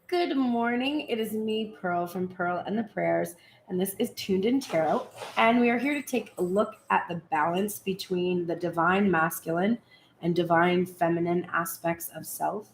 Good morning. It is me, Pearl from Pearl and the Prayers, and this is Tuned in Tarot. And we are here to take a look at the balance between the divine masculine and divine feminine aspects of self.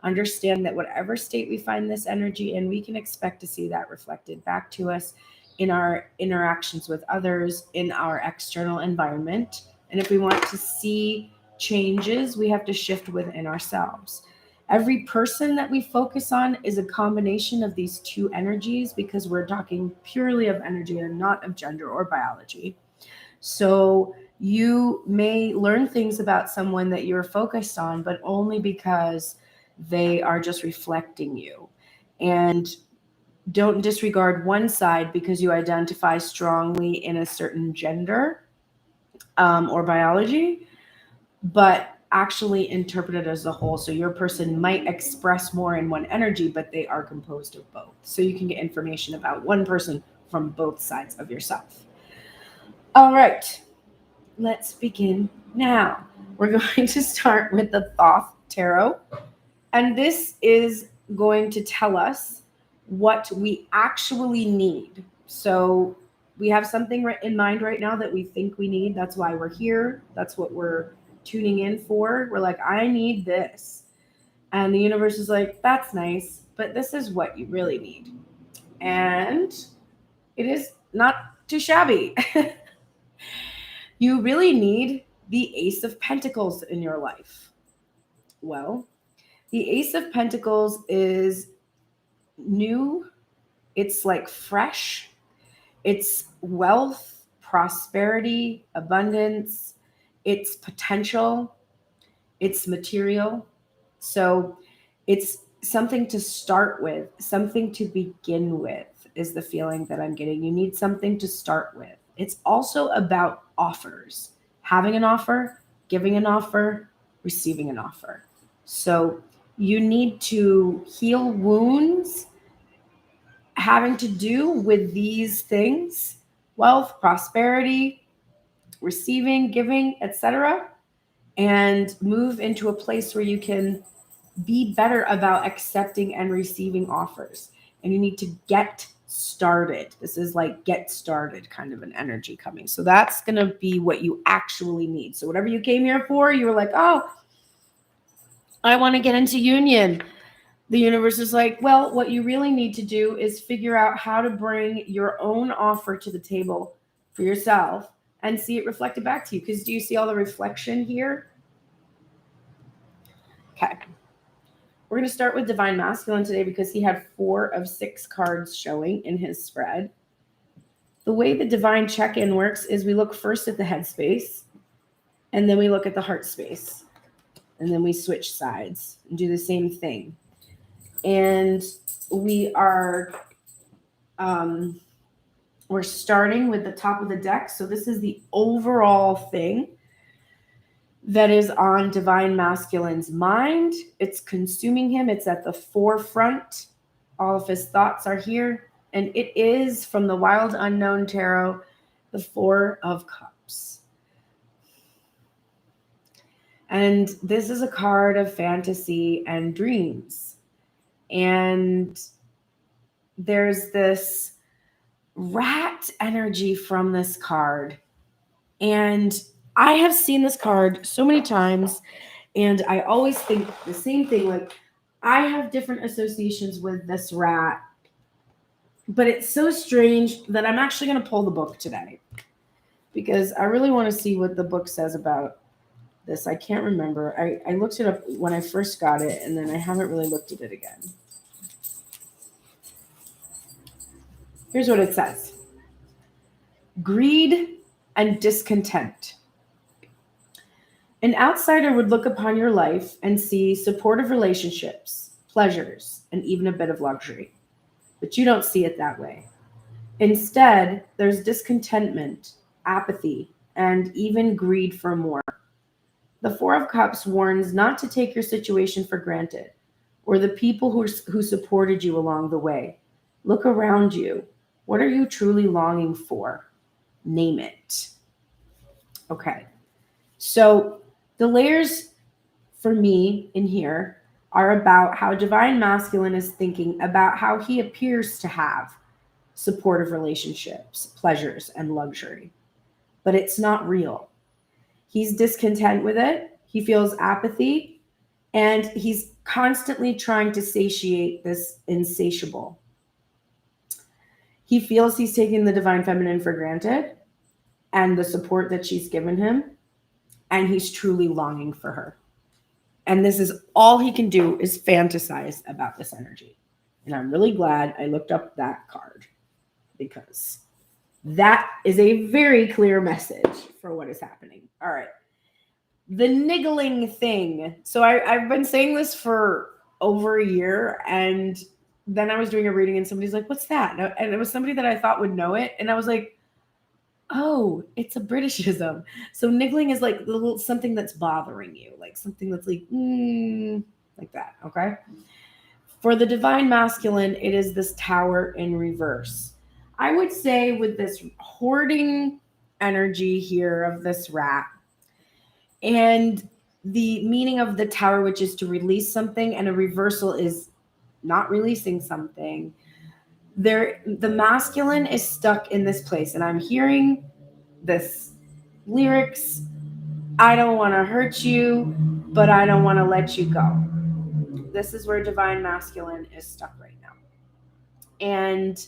Understand that whatever state we find this energy in, we can expect to see that reflected back to us in our interactions with others, in our external environment. And if we want to see changes, we have to shift within ourselves. Every person that we focus on is a combination of these two energies because we're talking purely of energy and not of gender or biology. So you may learn things about someone that you're focused on, but only because they are just reflecting you. And don't disregard one side because you identify strongly in a certain gender or biology, but actually interpret it as a whole. So your person might express more in one energy, but they are composed of both. So you can get information about one person from both sides of yourself. All right, let's begin now. We're going to start with the Thoth Tarot. And this is going to tell us what we actually need. So we have something in mind right now that we think we need. That's why we're here. That's what we're tuning in for. We're like, I need this. And the universe is like, that's nice, but this is what you really need. And it is not too shabby. You really need the Ace of Pentacles in your life. Well, the Ace of Pentacles is new. It's like fresh. It's wealth, prosperity, abundance. It's potential. It's material. So it's something to start with, something to begin with is the feeling that I'm getting. You need something to start with. It's also about offers, having an offer, giving an offer, receiving an offer. So you need to heal wounds having to do with these things: wealth, prosperity, receiving, giving, etc., and move into a place where you can be better about accepting and receiving offers. And you need to get started. This is like get started kind of an energy coming. So that's going to be what you actually need. So whatever you came here for, you were like, oh, I want to get into union. The universe is like, well, what you really need to do is figure out how to bring your own offer to the table for yourself and see it reflected back to you. Because do you see all the reflection here? Okay. We're going to start with Divine Masculine today because he had 4 of 6 cards showing in his spread. The way the Divine check-in works is we look first at the head space, and then we look at the heart space, and then we switch sides and do the same thing. And we are we're starting with the top of the deck. So this is the overall thing that is on Divine Masculine's mind. It's consuming him. It's at the forefront. All of his thoughts are here. And it is from the Wild Unknown Tarot, the 4 of Cups. And this is a card of fantasy and dreams. And there's this rat energy from this card. And I have seen this card so many times, and I always think the same thing. Like, I have different associations with this rat, but it's so strange that I'm actually going to pull the book today because I really want to see what the book says about this. I can't remember. I looked it up when I first got it, and then I haven't really looked at it again. Here's what it says. Greed and discontent. An outsider would look upon your life and see supportive relationships, pleasures, and even a bit of luxury. But you don't see it that way. Instead, there's discontentment, apathy, and even greed for more. The 4 of Cups warns not to take your situation for granted or the people who supported you along the way. Look around you. What are you truly longing for? Name it. Okay. So the layers for me in here are about how divine masculine is thinking about how he appears to have supportive relationships, pleasures, and luxury. But it's not real. He's discontent with it. He feels apathy, and he's constantly trying to satiate this insatiable. He feels he's taking the divine feminine for granted and the support that she's given him, and he's truly longing for her. And this is all he can do is fantasize about this energy. And I'm really glad I looked up that card, because that is a very clear message for what is happening. All right. The niggling thing. So I've been saying this for over a year, and then I was doing a reading and somebody's like, what's that? And it was somebody that I thought would know it. And I was like, oh, it's a Britishism. So niggling is like little something that's bothering you, like something that's like that. Okay. For the divine masculine, it is this tower in reverse. I would say with this hoarding energy here of this rat, and the meaning of the tower, which is to release something, and a reversal is not releasing something. The masculine is stuck in this place, and I'm hearing this lyrics. I don't want to hurt you, but I don't want to let you go. This is where divine masculine is stuck right now. And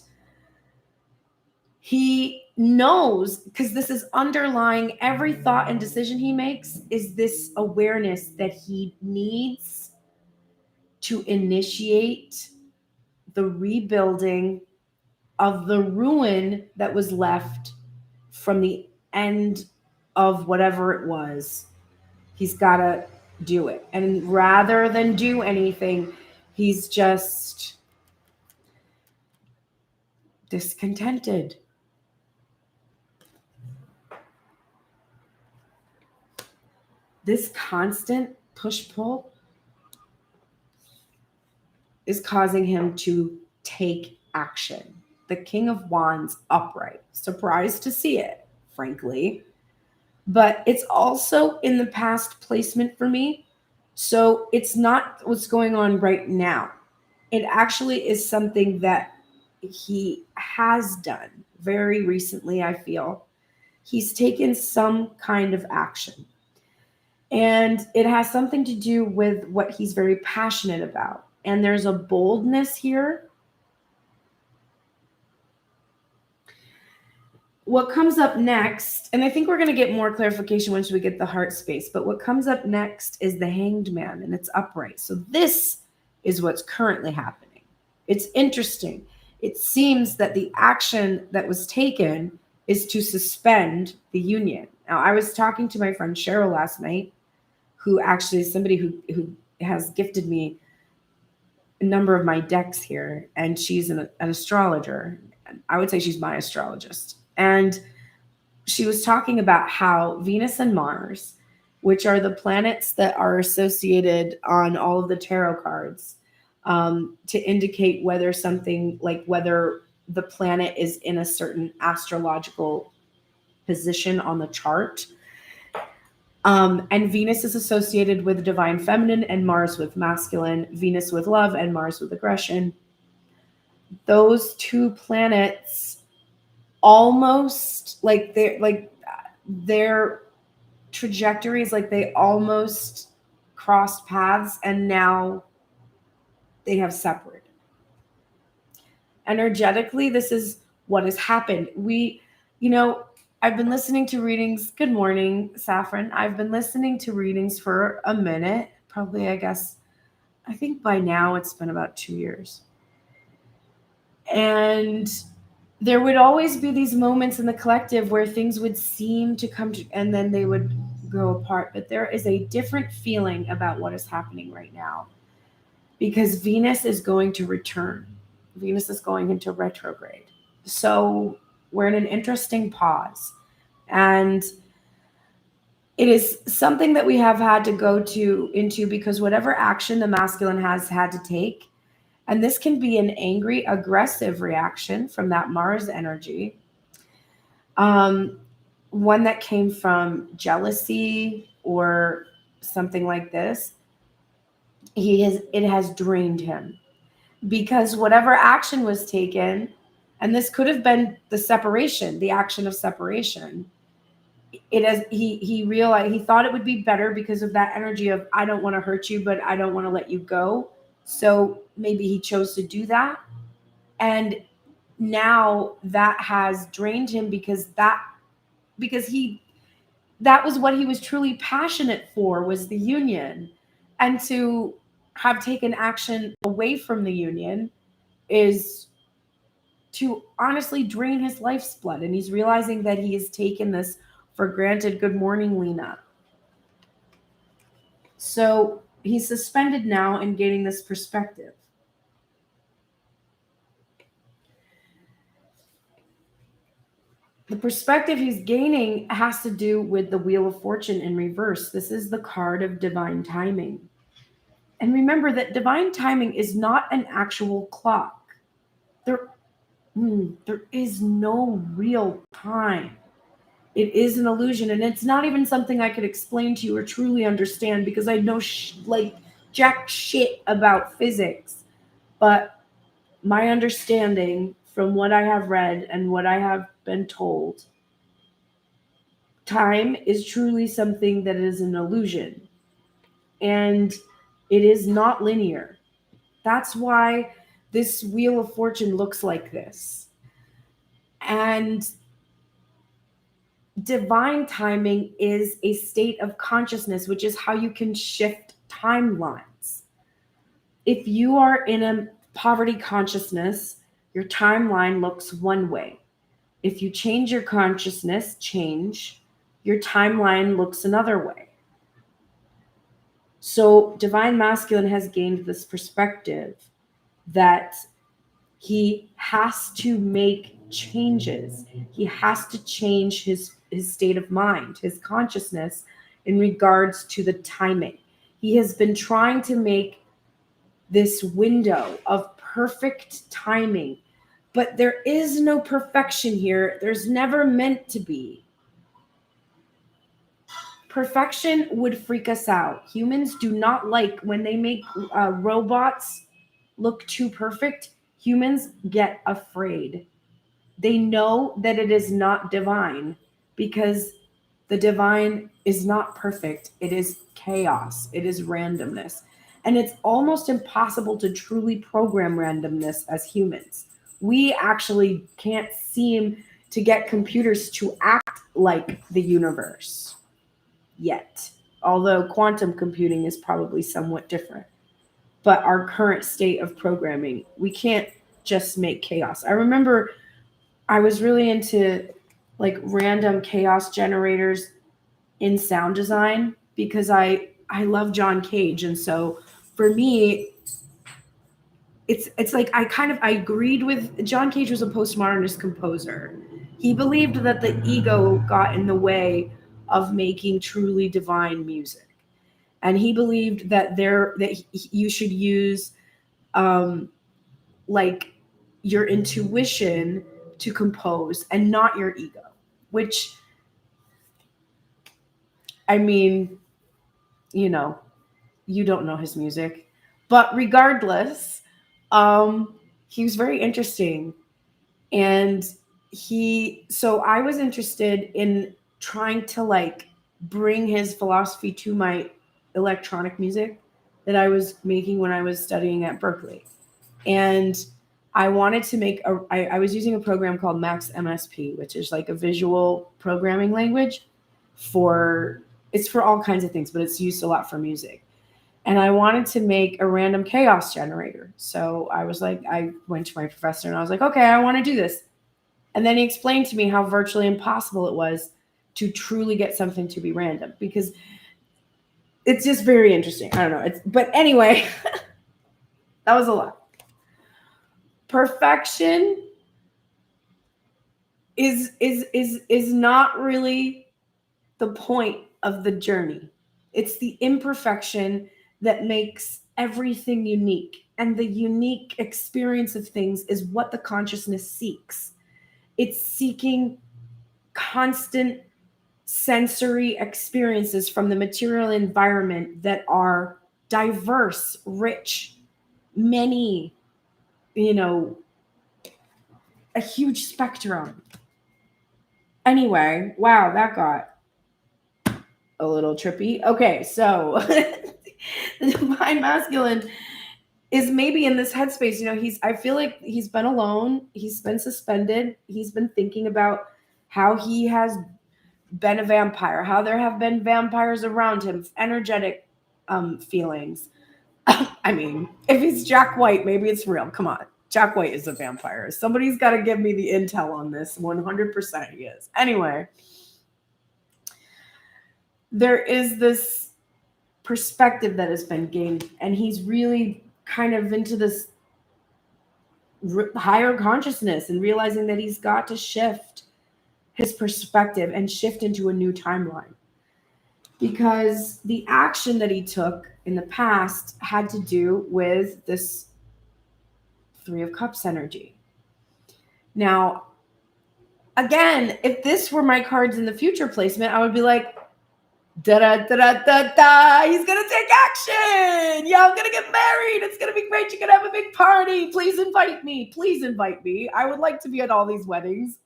he knows, because this is underlying every thought and decision he makes, is this awareness that he needs to initiate the rebuilding of the ruin that was left from the end of whatever it was. He's got to do it. And rather than do anything, he's just discontented. This constant push-pull is causing him to take action. The King of Wands upright. Surprised to see it, frankly. But it's also in the past placement for me. So it's not what's going on right now. It actually is something that he has done very recently, I feel. He's taken some kind of action. And it has something to do with what he's very passionate about. And there's a boldness here. What comes up next, and I think we're going to get more clarification once we get the heart space, but what comes up next is the Hanged Man, and it's upright. So this is what's currently happening. It's interesting. It seems that the action that was taken is to suspend the union. Now, I was talking to my friend Cheryl last night, who actually is somebody who has gifted me a number of my decks here, and she's an astrologer. I would say she's my astrologist. And she was talking about how Venus and Mars, which are the planets that are associated on all of the tarot cards, to indicate whether something, like whether the planet is in a certain astrological position on the chart. And Venus is associated with divine feminine and Mars with masculine, Venus with love and Mars with aggression. Those two planets almost their trajectories, like they almost crossed paths and now they have separated. Energetically, this is what has happened. I've been listening to readings. Good morning, Saffron. I've been listening to readings for a minute, probably, I think by now it's been about 2 years. And there would always be these moments in the collective where things would seem to come to, and then they would go apart. But there is a different feeling about what is happening right now, because Venus is going to return. Venus is going into retrograde. So we're in an interesting pause. And it is something that we have had to go into because whatever action the masculine has had to take, and this can be an angry, aggressive reaction from that Mars energy. One that came from jealousy or something like this. it has drained him, because whatever action was taken, and this could have been the action of separation, he realized, he thought it would be better because of that energy of, I don't want to hurt you, but I don't want to let you go. So maybe he chose to do that. And now that has drained him, because that was what he was truly passionate for, was the union. And to have taken action away from the union is to honestly drain his life's blood. And he's realizing that he has taken this for granted. Good morning, Lena. So he's suspended now and gaining this perspective. The perspective he's gaining has to do with the Wheel of Fortune in reverse. This is the card of divine timing. And remember that divine timing is not an actual clock. There is no real time. It is an illusion, and it's not even something I could explain to you or truly understand, because I know jack shit about physics. But my understanding from what I have read and what I have been told, time is truly something that is an illusion, and it is not linear. That's why this Wheel of Fortune looks like this. And divine timing is a state of consciousness, which is how you can shift timelines. If you are in a poverty consciousness, your timeline looks one way. If you change your consciousness, your timeline looks another way. So divine masculine has gained this perspective that he has to make changes. He has to change his state of mind, his consciousness, in regards to the timing. He has been trying to make this window of perfect timing, but there is no perfection here. There's never meant to be. Perfection would freak us out. Humans do not like when they make robots look too perfect. Humans get afraid. They know that it is not divine, because the divine is not perfect. It is chaos. It is randomness. And it's almost impossible to truly program randomness as humans. We actually can't seem to get computers to act like the universe yet. Although quantum computing is probably somewhat different. But our current state of programming, we can't just make chaos. I remember I was really into like random chaos generators in sound design, because I love John Cage. And so for me, it's like I agreed with John Cage. Was a postmodernist composer. He believed that the ego got in the way of making truly divine music. And he believed that you should use like your intuition to compose and not your ego, which, I mean, you don't know his music, but regardless, he was very interesting. And so I was interested in trying to like bring his philosophy to my electronic music that I was making when I was studying at Berkeley. And I wanted to make I was using a program called Max MSP, which is like a visual programming language it's for all kinds of things, but it's used a lot for music. And I wanted to make a random chaos generator. So I went to my professor and I was like, okay, I want to do this. And then he explained to me how virtually impossible it was to truly get something to be random, because it's just very interesting. I don't know. But anyway, that was a lot. Perfection is not really the point of the journey. It's the imperfection that makes everything unique. And the unique experience of things is what the consciousness seeks. It's seeking constant sensory experiences from the material environment that are diverse, rich, many, you know, a huge spectrum. Anyway, wow, that got a little trippy. Okay, so the divine masculine is maybe in this headspace. You know, I feel like he's been alone, he's been suspended, he's been thinking about how he has been a vampire, how there have been vampires around him, energetic feelings. I mean, if he's Jack White, maybe it's real. Come on. Jack White is a vampire. Somebody's got to give me the intel on this. 100% he is. Anyway, there is this perspective that has been gained, and he's really kind of into this higher consciousness and realizing that he's got to shift his perspective and shift into a new timeline. Because the action that he took in the past had to do with this Three of Cups energy. Now, again, if this were my cards in the future placement, I would be like, da-da-da-da-da-da, he's going to take action. Yeah, I'm going to get married. It's going to be great. You're going to have a big party. Please invite me. Please invite me. I would like to be at all these weddings,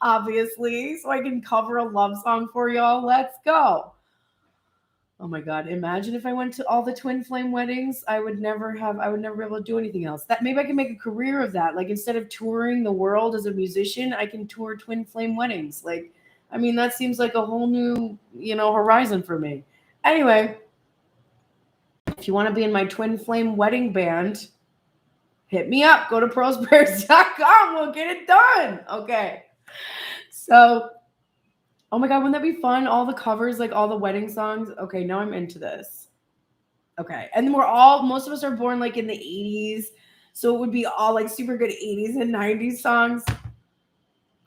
obviously, so I can cover a love song for y'all. Let's go. Oh my God. Imagine if I went to all the twin flame weddings. I would never be able to do anything else. That maybe I can make a career of that. Like, instead of touring the world as a musician, I can tour twin flame weddings. Like, I mean, that seems like a whole new, horizon for me. Anyway, if you want to be in my twin flame wedding band, hit me up. Go to pearlsprayers.com. We'll get it done. Okay. So, oh my God, wouldn't that be fun? All the covers, like all the wedding songs. Okay, now I'm into this. Okay. And most of us are born like in the 80s. So it would be all like super good 80s and 90s songs.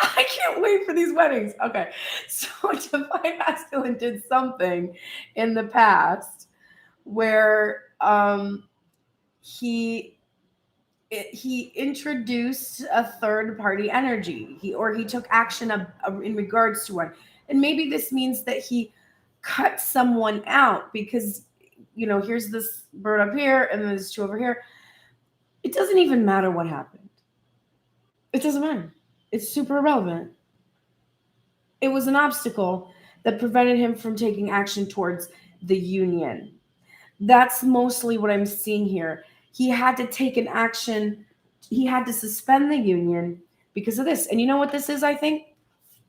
I can't wait for these weddings. Okay. So divine masculine did something in the past where he introduced a third party energy. He took action in regards to one. And maybe this means that he cut someone out because, here's this bird up here and there's two over here. It doesn't even matter what happened. It doesn't matter. It's super irrelevant. It was an obstacle that prevented him from taking action towards the union. That's mostly what I'm seeing here. He had to take an action. He had to suspend the union because of this. And you know what this is, I think?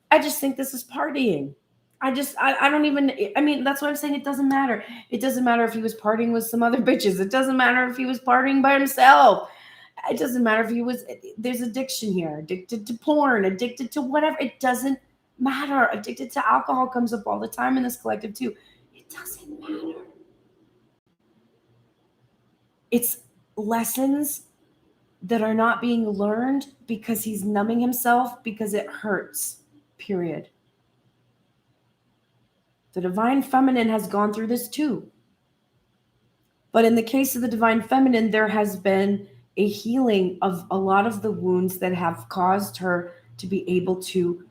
I just think this is partying. I mean, that's what I'm saying. It doesn't matter. It doesn't matter if he was partying with some other bitches. It doesn't matter if he was partying by himself. It doesn't matter if there's addiction here, addicted to porn, addicted to whatever. It doesn't matter. Addicted to alcohol comes up all the time in this collective too. It doesn't matter. It's lessons that are not being learned because he's numbing himself because it hurts, period. The divine feminine has gone through this too. But in the case of the divine feminine, there has been a healing of a lot of the wounds that have caused her to be able to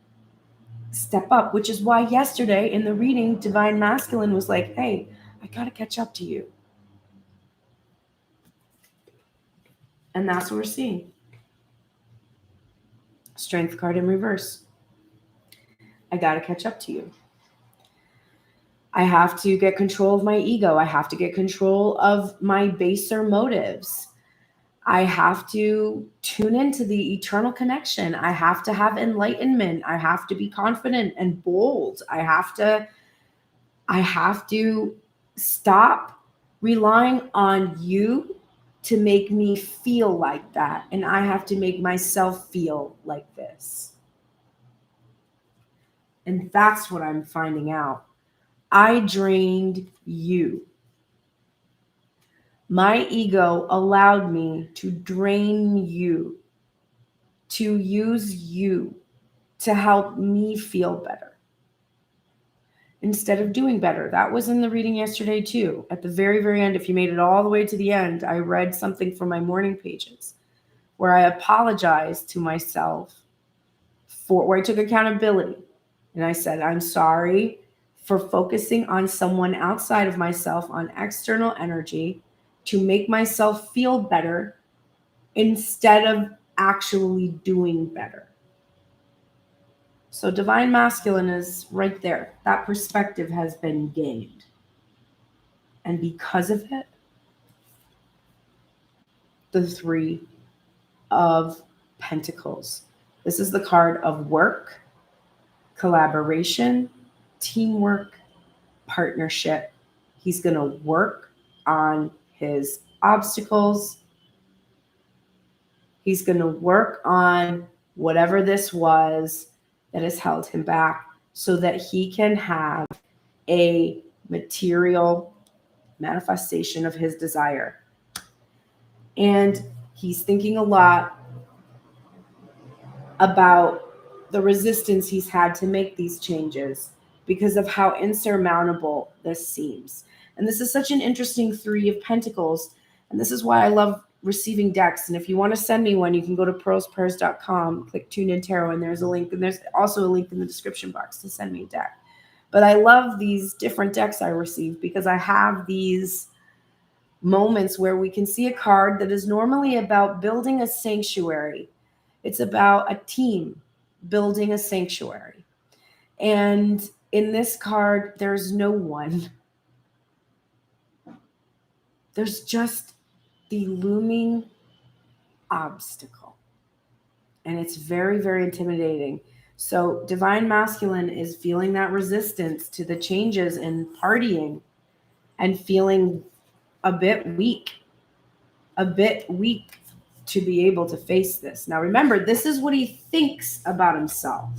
step up, which is why yesterday in the reading, divine masculine was like, hey, I got to catch up to you. And that's what we're seeing. Strength card in reverse. I got to catch up to you. I have to get control of my ego. I have to get control of my baser motives. I have to tune into the eternal connection. I have to have enlightenment. I have to be confident and bold. I have to stop relying on you to make me feel like that. And I have to make myself feel like this. And that's what I'm finding out. I drained you. My ego allowed me to drain you, to use you to help me feel better instead of doing better. That was in the reading yesterday too. At the very, very end, if you made it all the way to the end, I read something from my morning pages where I apologized to myself where I took accountability. And I said, I'm sorry for focusing on someone outside of myself, on external energy, to make myself feel better instead of actually doing better. So divine masculine is right there. That perspective has been gained. And because of it, the Three of Pentacles. This is the card of work, collaboration, teamwork, partnership. He's going to work on his obstacles. He's going to work on whatever this was that has held him back so that he can have a material manifestation of his desire. And he's thinking a lot about the resistance he's had to make these changes because of how insurmountable this seems. And this is such an interesting Three of Pentacles. And this is why I love receiving decks. And if you want to send me one, you can go to pearlsprayers.com, click Tune In Tarot, and there's a link. And there's also a link in the description box to send me a deck. But I love these different decks I receive because I have these moments where we can see a card that is normally about building a sanctuary. It's about a team building a sanctuary. And in this card, there's no one. There's just the looming obstacle. And it's very, very intimidating. So divine masculine is feeling that resistance to the changes in partying and feeling a bit weak to be able to face this. Now, remember, this is what he thinks about himself.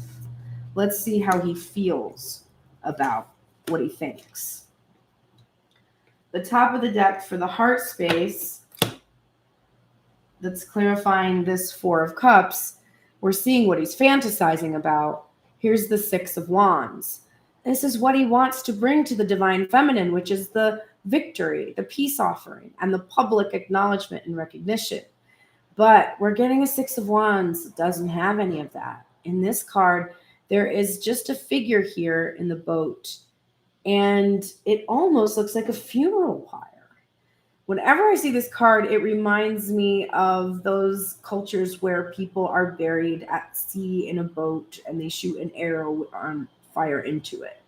Let's see how he feels about what he thinks. The top of the deck for the heart space that's clarifying this Four of Cups, we're seeing what he's fantasizing about. Here's the Six of Wands. This is what he wants to bring to the divine feminine, which is the victory, the peace offering, and the public acknowledgement and recognition. But we're getting a Six of Wands. It doesn't have any of that. In this card, there is just a figure here in the boat, and it almost looks like a funeral pyre. Whenever I see this card, it reminds me of those cultures where people are buried at sea in a boat and they shoot an arrow on fire into it.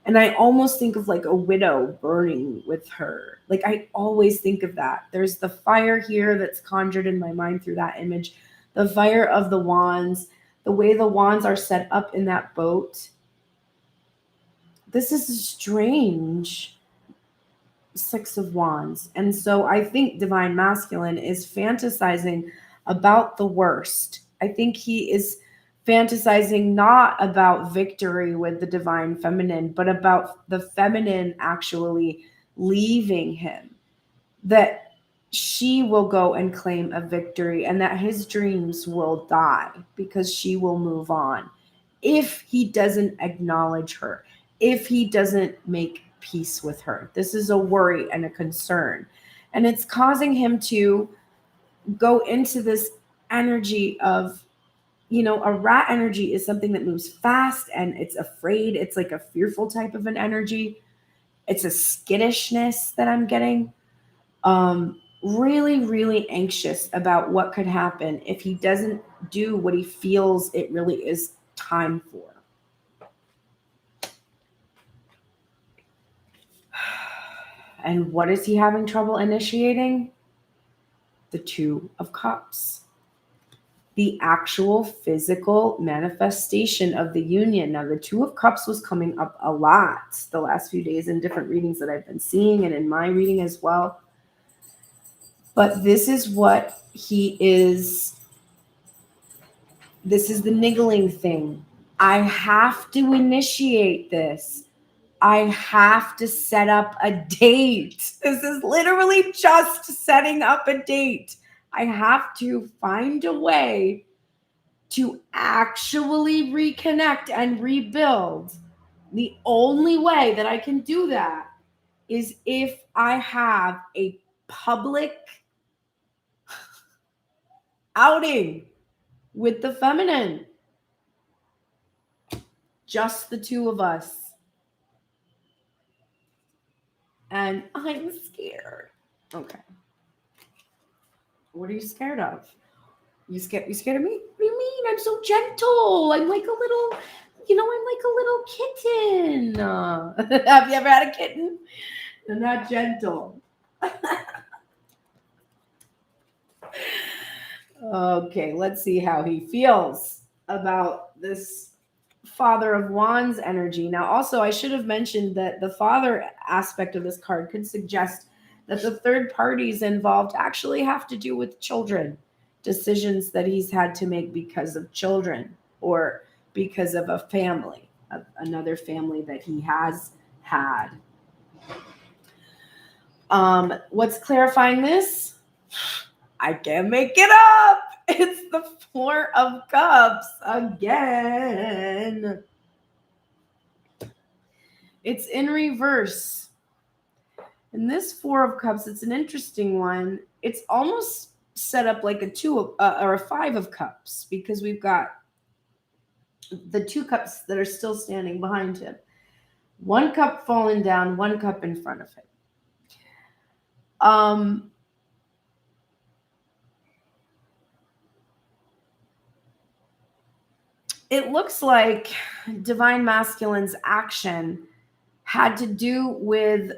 And I almost think of like a widow burning with her. Like I always think of that. There's the fire here that's conjured in my mind through that image. The fire of the wands, the way the wands are set up in that boat. This is a strange Six of Wands. And so I think divine masculine is fantasizing about the worst. I think he is fantasizing not about victory with the divine feminine, but about the feminine actually leaving him, that she will go and claim a victory and that his dreams will die because she will move on if he doesn't acknowledge her, if he doesn't make peace with her. This is a worry and a concern, and it's causing him to go into this energy of, a rat energy is something that moves fast and it's afraid. It's like a fearful type of an energy. It's a skittishness that I'm getting. Really, really anxious about what could happen if he doesn't do what he feels it really is time for. And what is he having trouble initiating? The Two of Cups. The actual physical manifestation of the union. Now, the Two of Cups was coming up a lot the last few days in different readings that I've been seeing and in my reading as well. But this is what he is. This is the niggling thing. I have to initiate this. I have to set up a date. This is literally just setting up a date. I have to find a way to actually reconnect and rebuild. The only way that I can do that is if I have a public outing with the feminine. Just the two of us. And I'm scared. Okay. What are you scared of? You scared of me? What do you mean? I'm so gentle. I'm like a little, I'm like a little kitten. Have you ever had a kitten? They're not gentle. Okay, let's see how he feels about this Father of Wands energy. Now, also, I should have mentioned that the father aspect of this card could suggest that the third parties involved actually have to do with children, decisions that he's had to make because of children or because of a family, another family that he has had. What's clarifying this? I can't make it up. It's the Four of Cups again. It's in reverse. And this Four of Cups, it's an interesting one. It's almost set up like a or a Five of Cups, because we've got the 2 cups that are still standing behind him. 1 cup falling down, 1 cup in front of him. It looks like Divine Masculine's action had to do with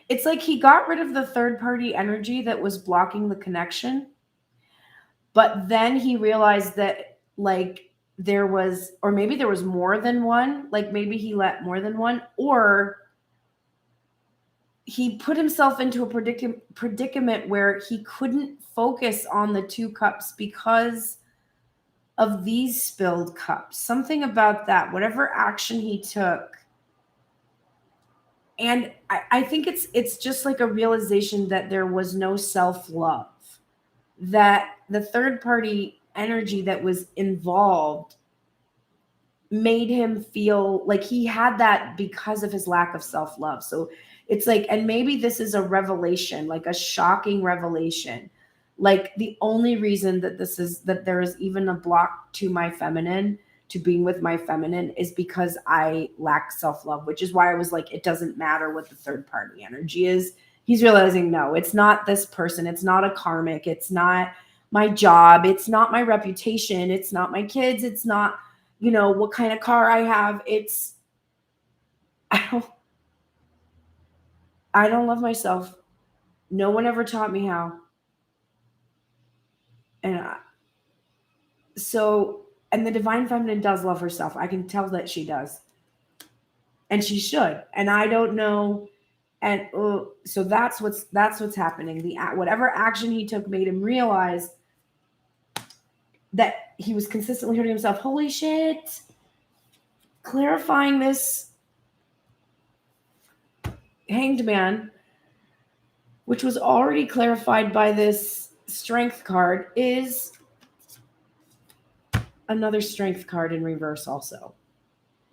it's like he got rid of the third party energy that was blocking the connection, but then he realized that like there was, or maybe there was more than one, like maybe he let more than one, or he put himself into a predicament where he couldn't focus on the 2 cups because of these spilled cups. Something about that, whatever action he took. And I think it's just like a realization that there was no self-love, that the third party energy that was involved made him feel like he had that because of his lack of self-love. So it's like, and maybe this is a revelation, like a shocking revelation. Like the only reason that there is even a block to my feminine, to being with my feminine, is because I lack self-love, which is why I was like, it doesn't matter what the third party energy is. He's realizing, no, it's not this person. It's not a karmic. It's not my job. It's not my reputation. It's not my kids. It's not, what kind of car I have. It's, I don't love myself. No one ever taught me how. And and the divine feminine does love herself. I can tell that she does. And she should. And I don't know. And so that's what's happening. Whatever action he took made him realize that he was consistently hurting himself. Holy shit. Clarifying this Hanged Man, which was already clarified by this Strength card, is another Strength card in reverse also.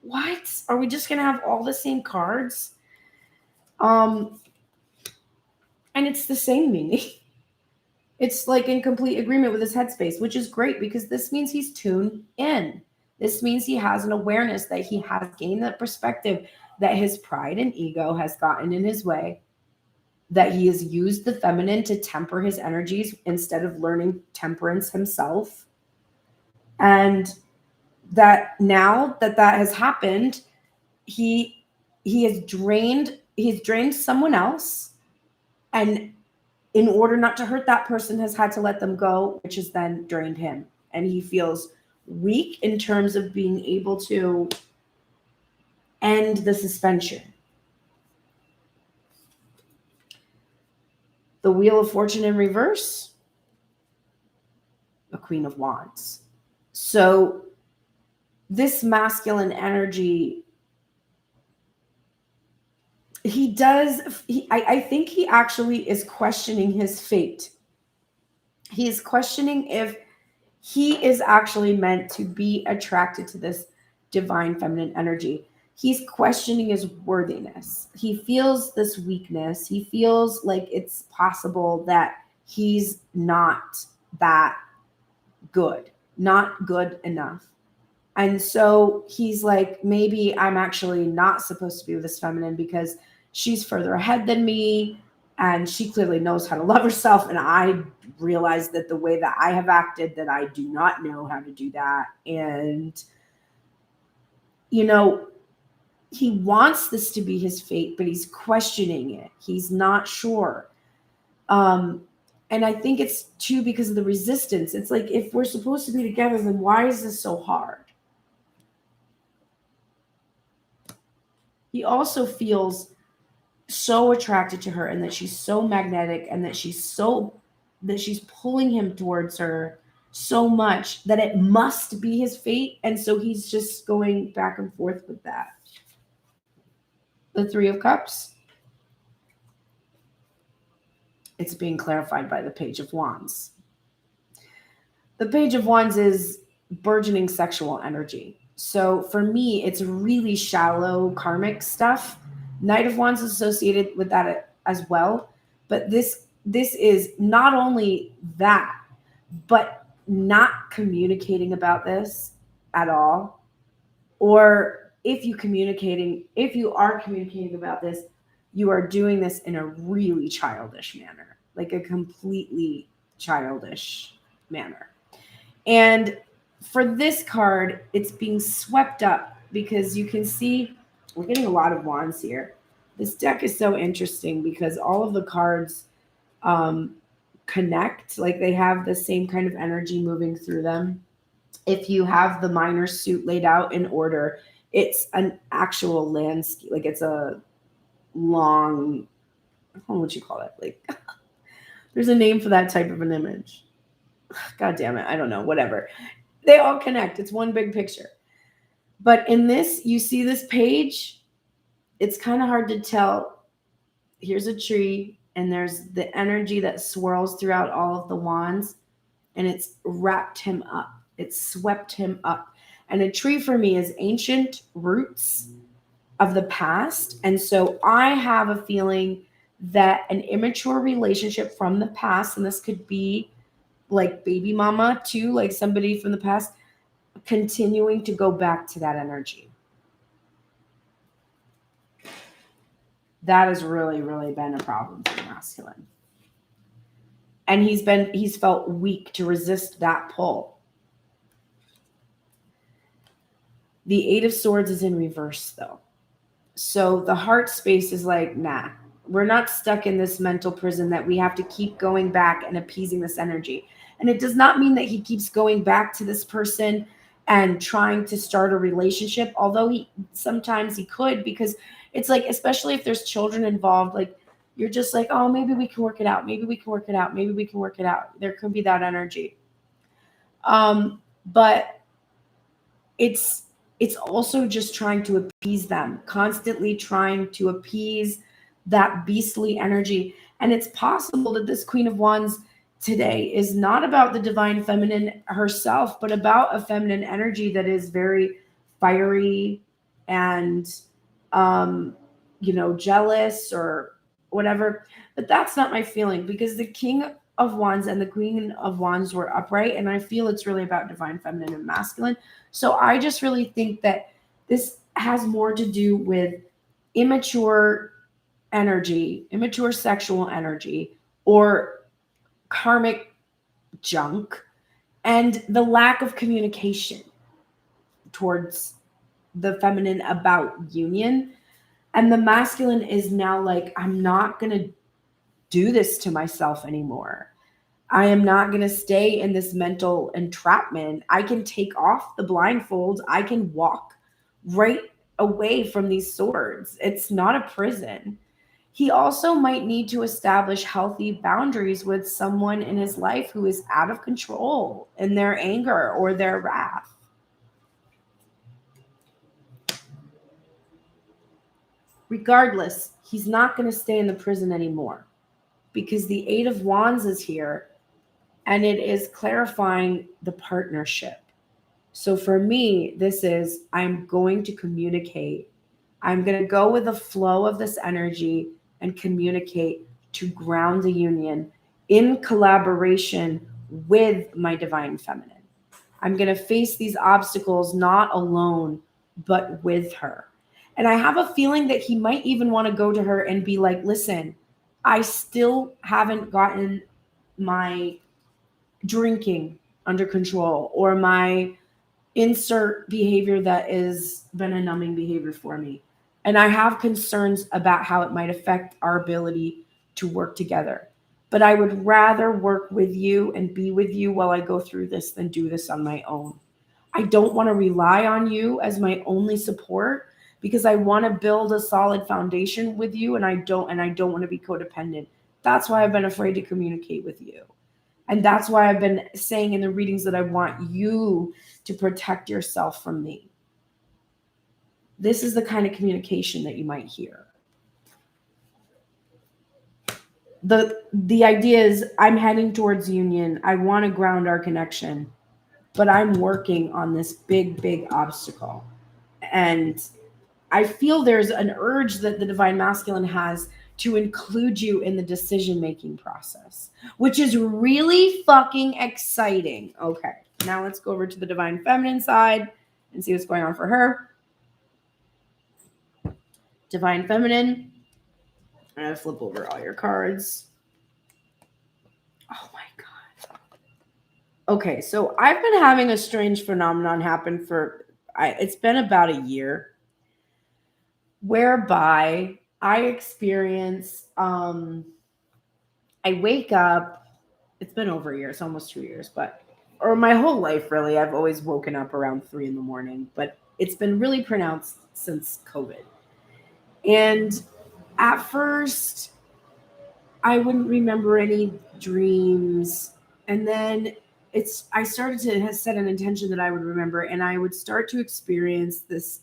What? Are we just going to have all the same cards? And it's the same meaning. It's like in complete agreement with his headspace, which is great because this means he's tuned in. This means he has an awareness that he has gained that perspective, that his pride and ego has gotten in his way, that he has used the feminine to temper his energies instead of learning temperance himself. And that now that has happened, he's drained someone else, and in order not to hurt that person has had to let them go, which has then drained him. And he feels weak in terms of being able to end the suspension. The Wheel of Fortune in reverse, the Queen of Wands. So this masculine energy, I think he actually is questioning his fate. He is questioning if he is actually meant to be attracted to this divine feminine energy. He's questioning his worthiness. He feels this weakness. He feels like it's possible that he's not that good, not good enough. And so he's like, maybe I'm actually not supposed to be with this feminine because she's further ahead than me and she clearly knows how to love herself. And I realize that the way that I have acted, that I do not know how to do that. And, you know, he wants this to be his fate, but he's questioning it. He's not sure. And I think it's too because of the resistance. It's like, if we're supposed to be together, then why is this so hard? He also feels so attracted to her and that she's so magnetic and that she's pulling him towards her so much that it must be his fate. And so he's just going back and forth with that. The Three of Cups. It's being clarified by the Page of Wands. The Page of Wands is burgeoning sexual energy. So for me, it's really shallow karmic stuff. Knight of Wands is associated with that as well. But this is not only that, but not communicating about this at all. Or if you are communicating about this, you are doing this in a really childish manner, like a completely childish manner. And for this card, it's being swept up because you can see we're getting a lot of wands here. This deck is so interesting because all of the cards connect, like they have the same kind of energy moving through them. If you have the minor suit laid out in order, it's an actual landscape, like it's a long, I don't know what you call it, like there's a name for that type of an image. God damn it, I don't know, whatever. They all connect. It's one big picture. But in this, you see this page, it's kind of hard to tell. Here's a tree, and there's the energy that swirls throughout all of the wands, and it's wrapped him up. It's swept him up. And a tree for me is ancient roots of the past. And so I have a feeling that an immature relationship from the past, and this could be like baby mama too, like somebody from the past, continuing to go back to that energy. That has really, really been a problem for the masculine. And he's felt weak to resist that pull. The Eight of Swords is in reverse though. So the heart space is like, nah, we're not stuck in this mental prison that we have to keep going back and appeasing this energy. And it does not mean that he keeps going back to this person and trying to start a relationship, although sometimes he could, because it's like, especially if there's children involved, like you're just like, oh, maybe we can work it out. Maybe we can work it out. Maybe we can work it out. There could be that energy. But it's also just trying to appease them, constantly trying to appease that beastly energy. And it's possible that this Queen of Wands today is not about the divine feminine herself, but about a feminine energy that is very fiery and, jealous or whatever. But that's not my feeling, because the King of Wands and the Queen of Wands were upright. And I feel it's really about divine feminine and masculine. So I just really think that this has more to do with immature energy, immature sexual energy, or karmic junk, and the lack of communication towards the feminine about union. And the masculine is now like, I'm not going to do this to myself anymore. I am not going to stay in this mental entrapment. I can take off the blindfolds. I can walk right away from these swords. It's not a prison. He also might need to establish healthy boundaries with someone in his life who is out of control in their anger or their wrath. Regardless, he's not going to stay in the prison anymore, because the Eight of Wands is here and it is clarifying the partnership. So for me, this is, I'm going to communicate. I'm going to go with the flow of this energy and communicate to ground the union in collaboration with my divine feminine. I'm going to face these obstacles not alone, but with her. And I have a feeling that he might even want to go to her and be like, listen, I still haven't gotten my drinking under control, or my insert behavior that has been a numbing behavior for me. And I have concerns about how it might affect our ability to work together. But I would rather work with you and be with you while I go through this than do this on my own. I don't want to rely on you as my only support, because I want to build a solid foundation with you, and I don't want to be codependent. That's why I've been afraid to communicate with you. And that's why I've been saying in the readings that I want you to protect yourself from me. This is the kind of communication that you might hear. The idea is, I'm heading towards union. I want to ground our connection, but I'm working on this big, big obstacle. And I feel there's an urge that the divine masculine has to include you in the decision-making process, which is really fucking exciting. Okay, now let's go over to the divine feminine side and see what's going on for her. Divine feminine. I'm going to flip over all your cards. Oh my God. Okay, so I've been having a strange phenomenon happen it's been about a year, whereby I experience, I wake up, it's been over a year, it's almost 2 years, or my whole life really, I've always woken up around 3 a.m, but it's been really pronounced since COVID. And at first, I wouldn't remember any dreams. And then I started to set an intention that I would remember, and I would start to experience this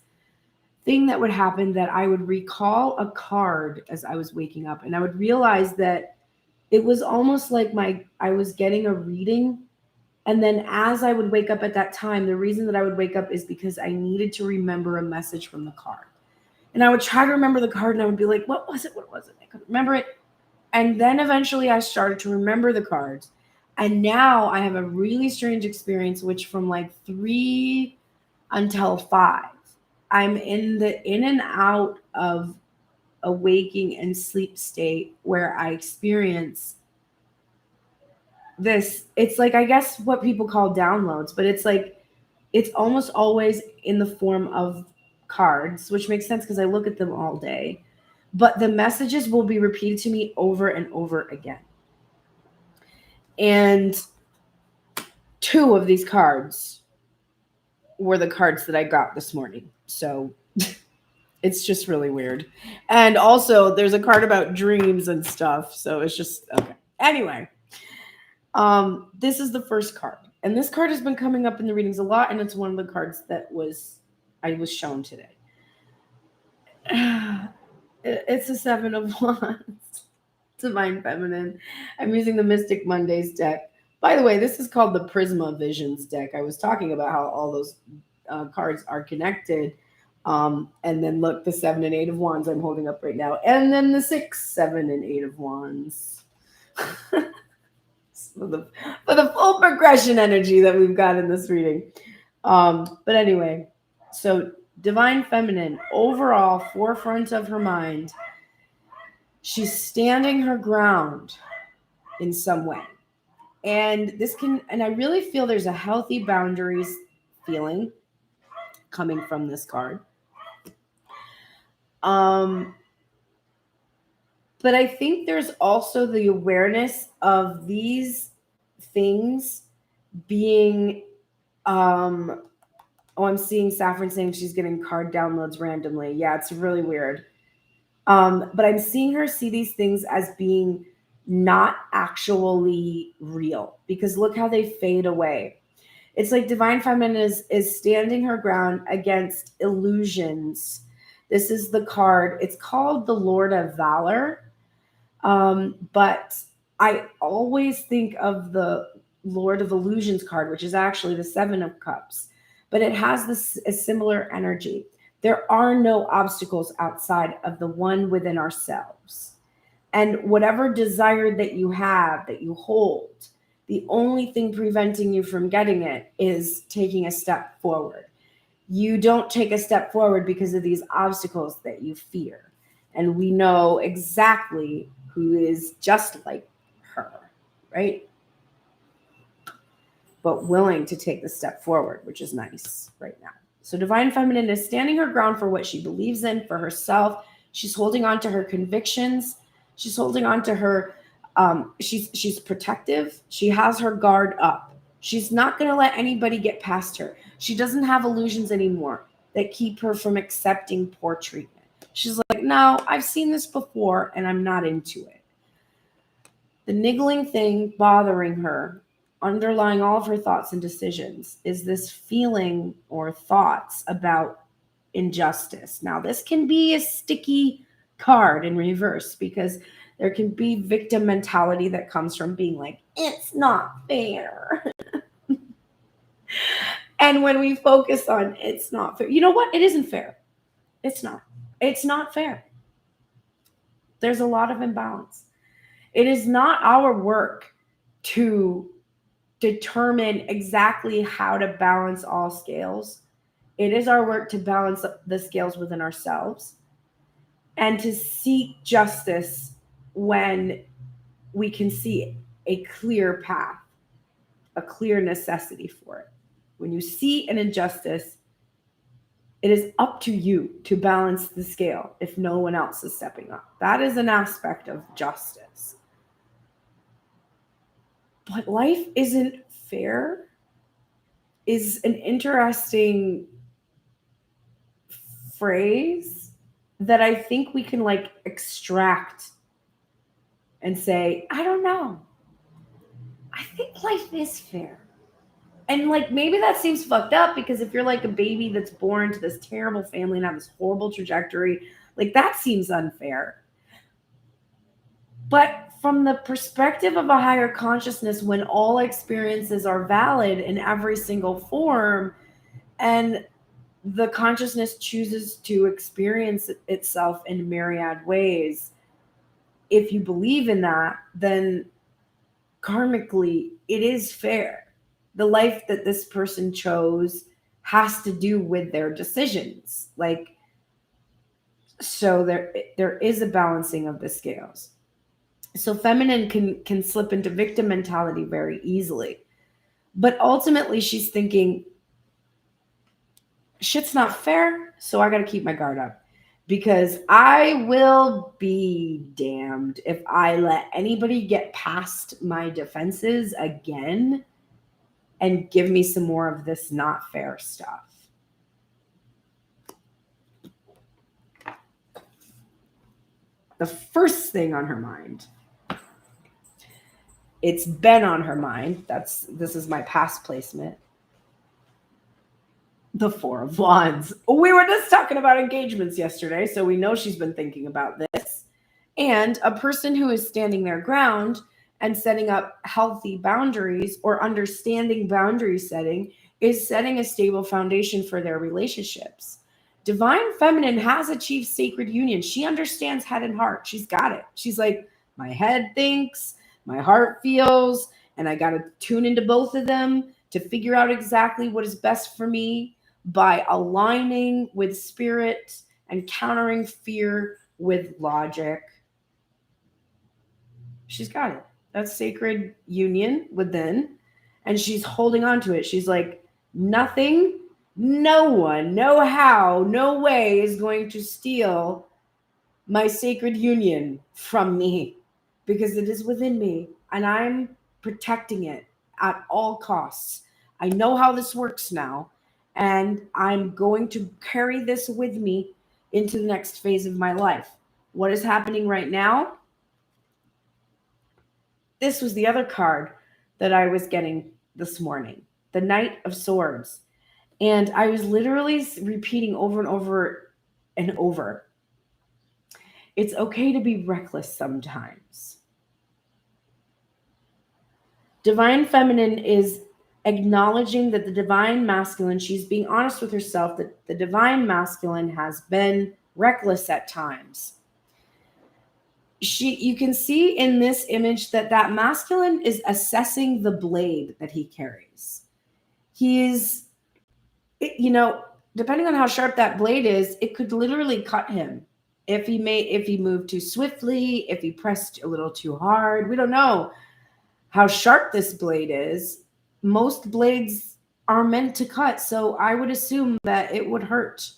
thing that would happen, that I would recall a card as I was waking up, and I would realize that it was almost like I was getting a reading. And then as I would wake up at that time, the reason that I would wake up is because I needed to remember a message from the card. And I would try to remember the card, and I would be like, what was it? What was it? I couldn't remember it. And then eventually I started to remember the cards. And now I have a really strange experience, which from like 3 until 5, I'm in and out of a waking and sleep state where I experience this. It's like, I guess what people call downloads, but it's like, it's almost always in the form of cards, which makes sense because I look at them all day. But the messages will be repeated to me over and over again. And 2 of these cards were the cards that I got this morning. So it's just really weird. And also there's a card about dreams and stuff. So it's just, okay. Anyway, this is the first card. And this card has been coming up in the readings a lot. And it's one of the cards that I was shown today. It's a 7 of Wands. Divine Feminine. I'm using the Mystic Mondays deck. By the way, this is called the Prisma Visions deck. I was talking about how all those cards are connected. And then look, the 7 and 8 of Wands I'm holding up right now. And then the 6, 7, and 8 of Wands. for the full progression energy that we've got in this reading. But anyway, so Divine Feminine, overall, forefront of her mind. She's standing her ground in some way. And I really feel there's a healthy boundaries feeling coming from this card. But I think there's also the awareness of these things being, I'm seeing Saffron saying she's getting card downloads randomly. Yeah, it's really weird. But I'm seeing her see these things as being not actually real, because look how they fade away. It's like Divine Feminine is standing her ground against illusions. This is the card. It's called the Lord of Valor. But I always think of the Lord of Illusions card, which is actually the 7 of Cups, but it has a similar energy. There are no obstacles outside of the one within ourselves. And whatever desire that you have, that you hold, The only thing preventing you from getting it is taking a step forward. You don't take a step forward because of these obstacles that you fear. And we know exactly who is just like her, right? But willing to take the step forward, which is nice right now. So Divine Feminine is standing her ground for what she believes in, for herself. She's holding on to her convictions. She's holding on to her, she's protective. She has her guard up. She's not going to let anybody get past her. She doesn't have illusions anymore that keep her from accepting poor treatment. She's like, no, I've seen this before and I'm not into it. The niggling thing bothering her, underlying all of her thoughts and decisions, is this feeling or thoughts about injustice. Now, this can be a sticky card in reverse because there can be victim mentality that comes from being like, it's not fair. And when we focus on it's not fair, you know what? It isn't fair. It's not. It's not fair. There's a lot of imbalance. It is not our work to determine exactly how to balance all scales. It is our work to balance the scales within ourselves and to seek justice when we can see a clear path, a clear necessity for it. When you see an injustice, it is up to you to balance the scale if no one else is stepping up. That is an aspect of justice. But life isn't fair is an interesting phrase that I think we can like extract and say, I don't know. I think life is fair. And like maybe that seems fucked up because if you're like a baby that's born to this terrible family and have this horrible trajectory, like that seems unfair. But from the perspective of a higher consciousness, when all experiences are valid in every single form and the consciousness chooses to experience itself in myriad ways, if you believe in that, then karmically it is fair. The life that this person chose has to do with their decisions. Like, so there is a balancing of the scales. So feminine can slip into victim mentality very easily. But ultimately she's thinking, shit's not fair, so I got to keep my guard up. Because I will be damned if I let anybody get past my defenses again and give me some more of this not fair stuff. The first thing on her mind, it's been on her mind. This is my past placement. The Four of Wands. We were just talking about engagements yesterday, so we know she's been thinking about this. And a person who is standing their ground and setting up healthy boundaries or understanding boundary setting is setting a stable foundation for their relationships. Divine Feminine has achieved sacred union. She understands head and heart. She's got it. She's like, my head thinks, my heart feels, and I got to tune into both of them to figure out exactly what is best for me by aligning with spirit and countering fear with logic. She's got it. That's sacred union within. And she's holding on to it. She's like, nothing, no one, no how, no way is going to steal my sacred union from me because it is within me and I'm protecting it at all costs. I know how this works now, and I'm going to carry this with me into the next phase of my life. What is happening right now? This was the other card that I was getting this morning, the Knight of Swords. And I was literally repeating over and over and over. It's okay to be reckless sometimes. Divine Feminine is acknowledging that the Divine Masculine, she's being honest with herself, that the Divine Masculine has been reckless at times. you can see in this image that masculine is assessing the blade that he carries. He's, depending on how sharp that blade is, it could literally cut him if he moved too swiftly, if he pressed a little too hard. We don't know how sharp this blade is. Most blades are meant to cut, so I would assume that it would hurt.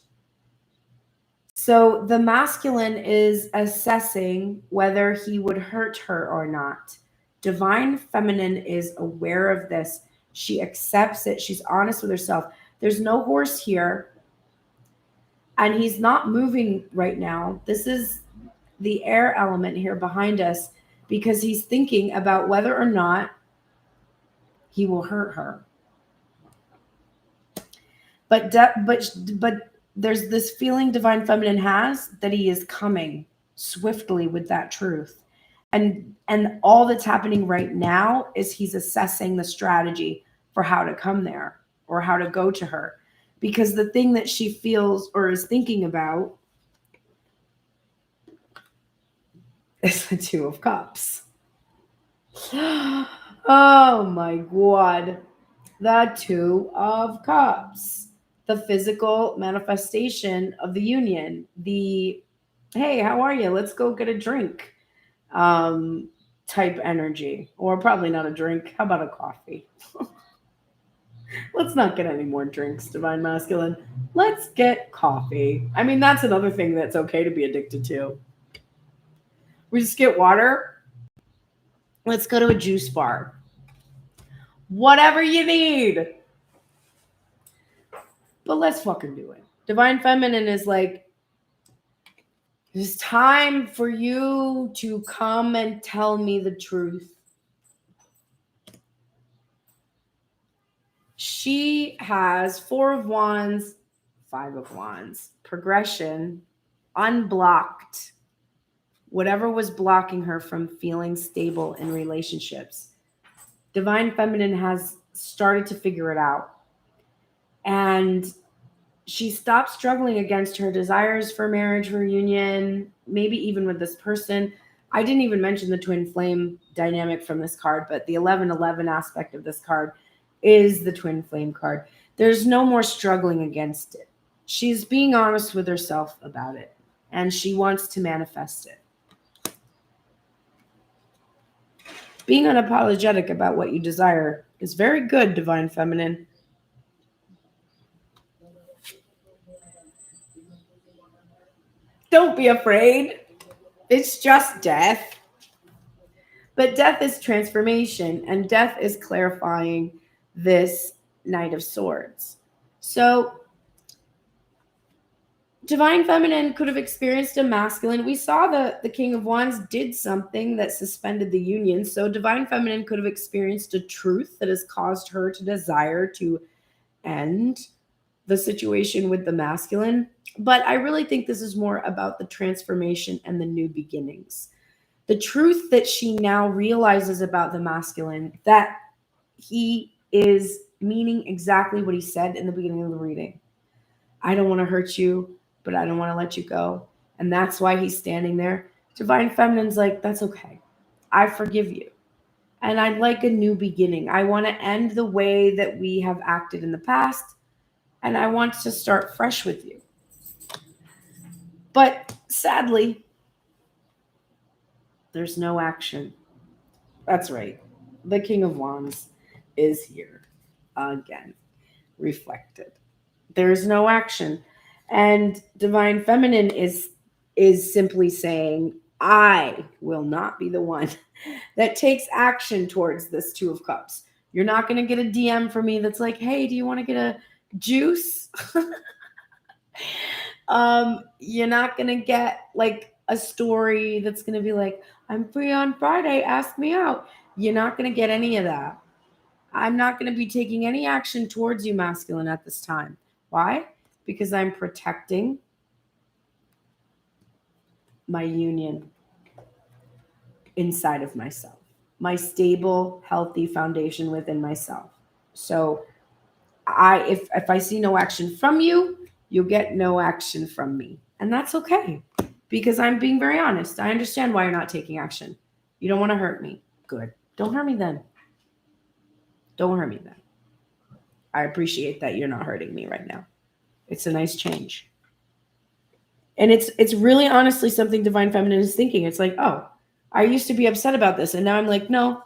So the masculine is assessing whether he would hurt her or not. Divine feminine is aware of this. She accepts it. She's honest with herself. There's no horse here, and he's not moving right now. This is the air element here behind us, because he's thinking about whether or not he will hurt her. But there's this feeling divine feminine has that he is coming swiftly with that truth. And all that's happening right now is he's assessing the strategy for how to come there or how to go to her. Because the thing that she feels or is thinking about is the Two of Cups. Oh my God. The Two of Cups. The physical manifestation of the union. The, hey, how are you? Let's go get a drink type energy. Or probably not a drink. How about a coffee? Let's not get any more drinks, divine masculine. Let's get coffee. I mean, that's another thing that's okay to be addicted to. We just get water. Let's go to a juice bar. Whatever you need. But let's fucking do it. Divine feminine is like, it's time for you to come and tell me the truth. She has 4 of Wands, 5 of Wands, progression, unblocked. Whatever was blocking her from feeling stable in relationships. Divine feminine has started to figure it out. And she stopped struggling against her desires for marriage, reunion, maybe even with this person. I didn't even mention the twin flame dynamic from this card, but the 11-11 aspect of this card is the twin flame card. There's no more struggling against it. She's being honest with herself about it, and she wants to manifest it. Being unapologetic about what you desire is very good, divine feminine. Don't be afraid. It's just death. But death is transformation, and death is clarifying this Knight of Swords. So divine feminine could have experienced a masculine. We saw the King of Wands did something that suspended the union. So divine feminine could have experienced a truth that has caused her to desire to end the situation with the masculine. But I really think this is more about the transformation and the new beginnings. The truth that she now realizes about the masculine, that he is meaning exactly what he said in the beginning of the reading. I don't want to hurt you, but I don't want to let you go. And that's why he's standing there. Divine feminine's like, that's okay. I forgive you. And I'd like a new beginning. I want to end the way that we have acted in the past. And I want to start fresh with you. But sadly, there's no action. That's right. The King of Wands is here again, reflected. There's no action. And divine feminine is simply saying, I will not be the one that takes action towards this Two of Cups. You're not going to get a DM from me that's like, hey, do you want to get a juice? You're not going to get like a story that's going to be like, I'm free on Friday, ask me out. You're not going to get any of that. I'm not going to be taking any action towards you, masculine, at this time. Why? Because I'm protecting my union inside of myself, my stable, healthy foundation within myself. So if I see no action from you, you'll get no action from me. And that's okay. because I'm being very honest. I understand why you're not taking action. You don't want to hurt me. Good. Don't hurt me then. Don't hurt me then. I appreciate that you're not hurting me right now. It's a nice change. And it's really honestly something Divine Feminine is thinking. It's like, oh, I used to be upset about this. And now I'm like, no,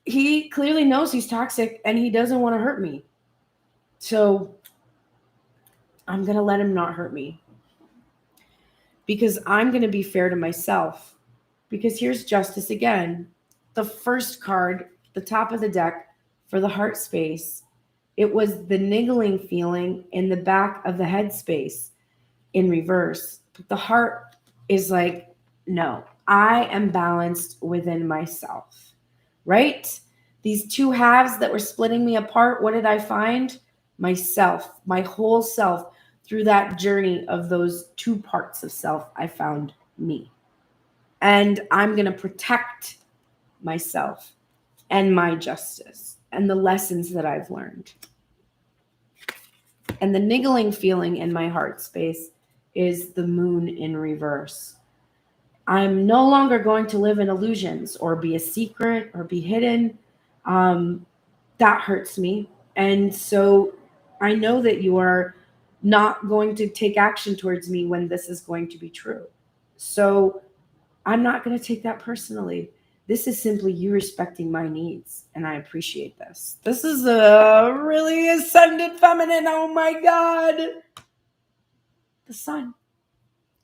he clearly knows he's toxic and he doesn't want to hurt me. So I'm going to let him not hurt me. Because I'm going to be fair to myself. Because here's Justice again. The first card, the top of the deck for the heart space, it was the niggling feeling in the back of the head space in reverse. But the heart is like, no, I am balanced within myself, right? These two halves that were splitting me apart, what did I find? Myself, my whole self. Through that journey of those two parts of self, I found me. And I'm going to protect myself and my justice and the lessons that I've learned. And the niggling feeling in my heart space is the moon in reverse. I'm no longer going to live in illusions or be a secret or be hidden. That hurts me. And so I know that you are not going to take action towards me when this is going to be true. So I'm not going to take that personally. This is simply you respecting my needs, and I appreciate this. This is a really ascended feminine. Oh my God. The sun.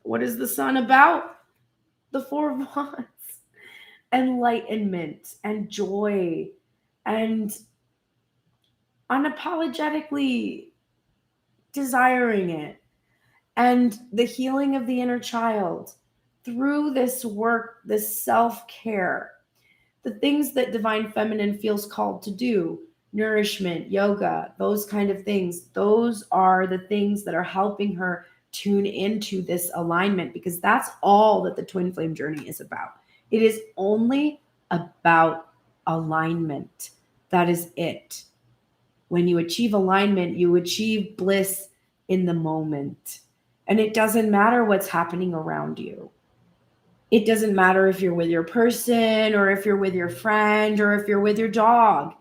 What is the sun about? The Four of Wands. Enlightenment and joy and unapologetically desiring it. And the healing of the inner child through this work, this self-care, the things that Divine Feminine feels called to do, nourishment, yoga, those kind of things, those are the things that are helping her tune into this alignment, because that's all that the Twin Flame journey is about. It is only about alignment. That is it. When you achieve alignment, you achieve bliss in the moment. And it doesn't matter what's happening around you. It doesn't matter if you're with your person or if you're with your friend or if you're with your dog.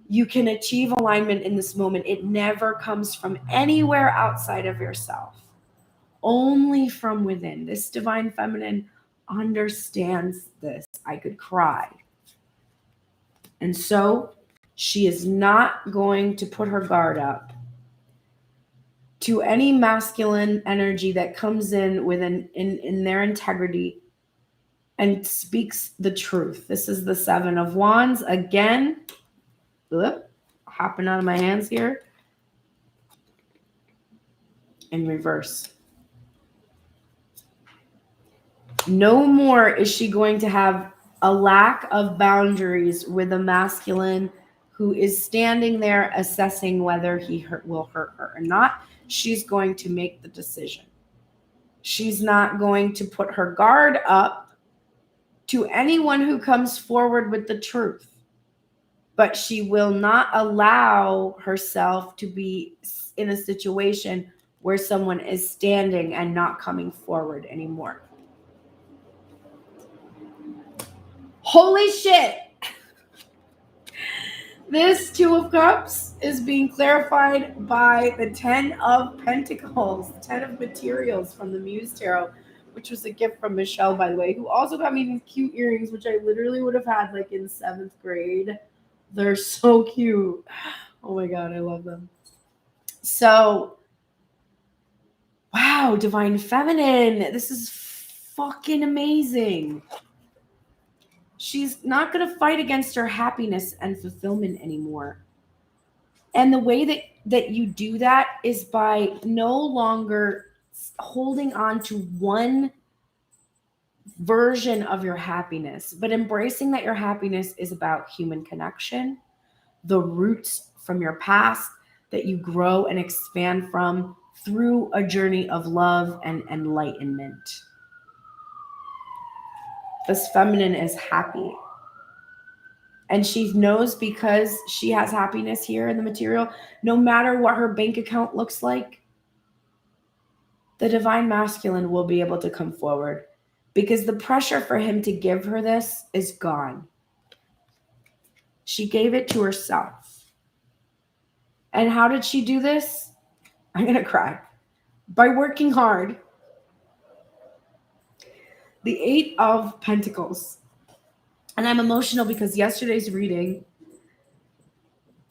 You can achieve alignment in this moment. It never comes from anywhere outside of yourself, only from within. This Divine Feminine understands this. I could cry. And so she is not going to put her guard up to any masculine energy that comes in in their integrity and speaks the truth. This is the Seven of Wands. Again, hopping out of my hands here. In reverse. No more is she going to have a lack of boundaries with a masculine who is standing there assessing whether he will hurt her or not. She's going to make the decision. She's not going to put her guard up to anyone who comes forward with the truth. But she will not allow herself to be in a situation where someone is standing and not coming forward anymore. Holy shit! This Two of Cups is being clarified by the 10 of Pentacles, 10 of Materials from the Muse Tarot, which was a gift from Michelle, by the way, who also got me these cute earrings, which I literally would have had like in 7th grade. They're so cute. Oh my God, I love them. So, wow, Divine Feminine. This is fucking amazing. She's not going to fight against her happiness and fulfillment anymore. And the way that you do that is by no longer holding on to one version of your happiness, but embracing that your happiness is about human connection, the roots from your past that you grow and expand from through a journey of love and enlightenment. This feminine is happy. And she knows, because she has happiness here in the material, no matter what her bank account looks like, the divine masculine will be able to come forward because the pressure for him to give her this is gone. She gave it to herself. And how did she do this? I'm going to cry. By working hard. The Eight of Pentacles. And I'm emotional because yesterday's reading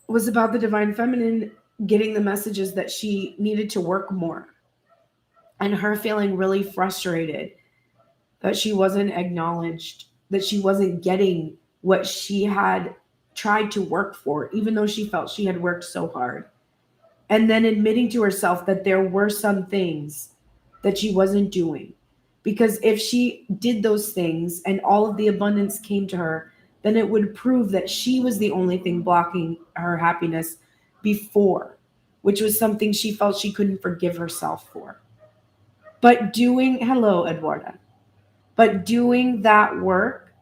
was about the divine feminine getting the messages that she needed to work more. And her feeling really frustrated that she wasn't acknowledged, that she wasn't getting what she had tried to work for, even though she felt she had worked so hard. And then admitting to herself that there were some things that she wasn't doing. Because if she did those things and all of the abundance came to her, then it would prove that she was the only thing blocking her happiness before, which was something she felt she couldn't forgive herself for. But hello, Eduarda. But doing that work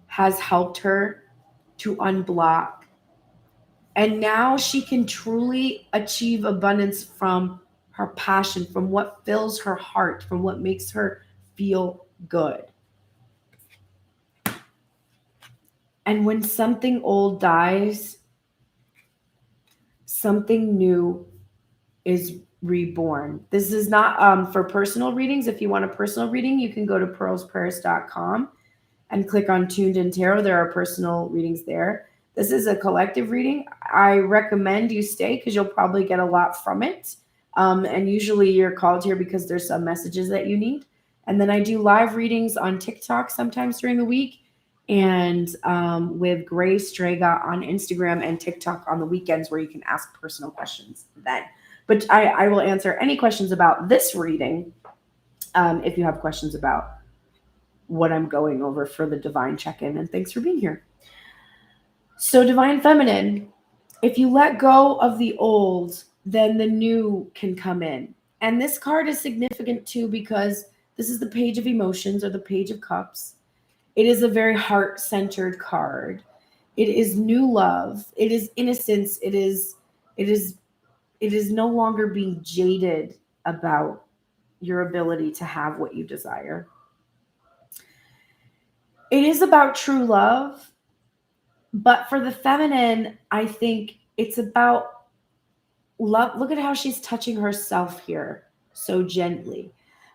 has helped her to unblock. And now she can truly achieve abundance from her passion, from what fills her heart, from what makes her feel good. And when something old dies, something new is reborn. This is not for personal readings. If you want a personal reading, you can go to pearlsprayers.com and click on Tuned in Tarot. There are personal readings there. This is a collective reading. I recommend you stay because you'll probably get a lot from it. And usually you're called here because there's some messages that you need. And then I do live readings on TikTok sometimes during the week, and with Grace Strega on Instagram and TikTok on the weekends, where you can ask personal questions then. But I will answer any questions about this reading if you have questions about what I'm going over for the divine check-in. And thanks for being here. So divine feminine, if you let go of the old, then the new can come in. And this card is significant too because this is the Page of Emotions, or the Page of Cups. It is a very heart-centered card. It is new love. It is innocence. It is no longer being jaded about your ability to have what you desire. It is about true love. But for the feminine, I think it's about love. Look at how she's touching herself here so gently.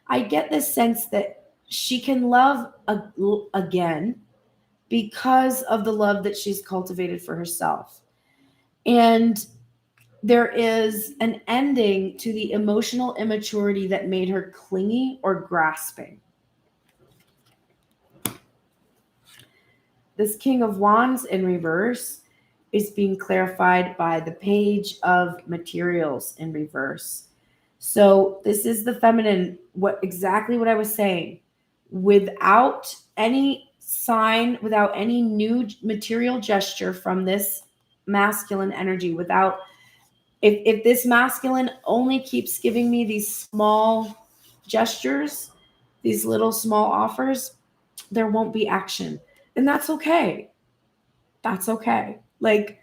I get this sense that she can love again because of the love that she's cultivated for herself. And there is an ending to the emotional immaturity that made her clingy or grasping. This King of Wands in reverse is being clarified by the Page of Materials in reverse. So this is the feminine, exactly what I was saying. Without any sign, without any new material gesture from this masculine energy, if this masculine only keeps giving me these small gestures, these little small offers, there won't be action. And that's okay. That's okay. Like,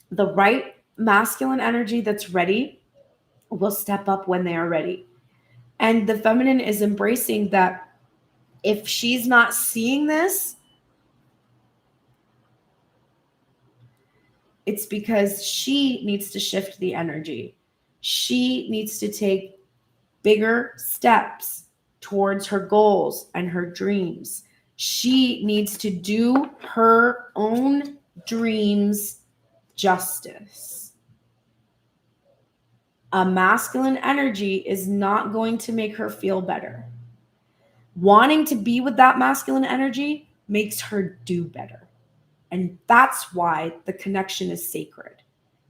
the right masculine energy that's ready will step up when they are ready. And the feminine is embracing that if she's not seeing this, it's because she needs to shift the energy. She needs to take bigger steps towards her goals and her dreams. She needs to do her own dreams justice. A masculine energy is not going to make her feel better. Wanting to be with that masculine energy makes her do better. And that's why the connection is sacred.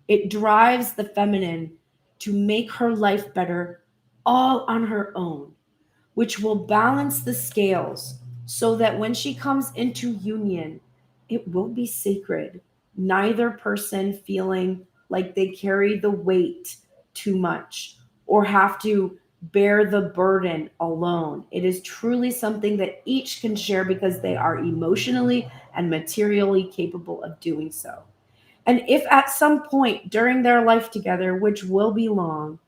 It drives the feminine to make her life better all on her own, which will balance the scales so that when she comes into union, it will be sacred. Neither person feeling like they carry the weight too much or have to bear the burden alone. It is truly something that each can share because they are emotionally and materially capable of doing so. And if at some point during their life together, which will be long,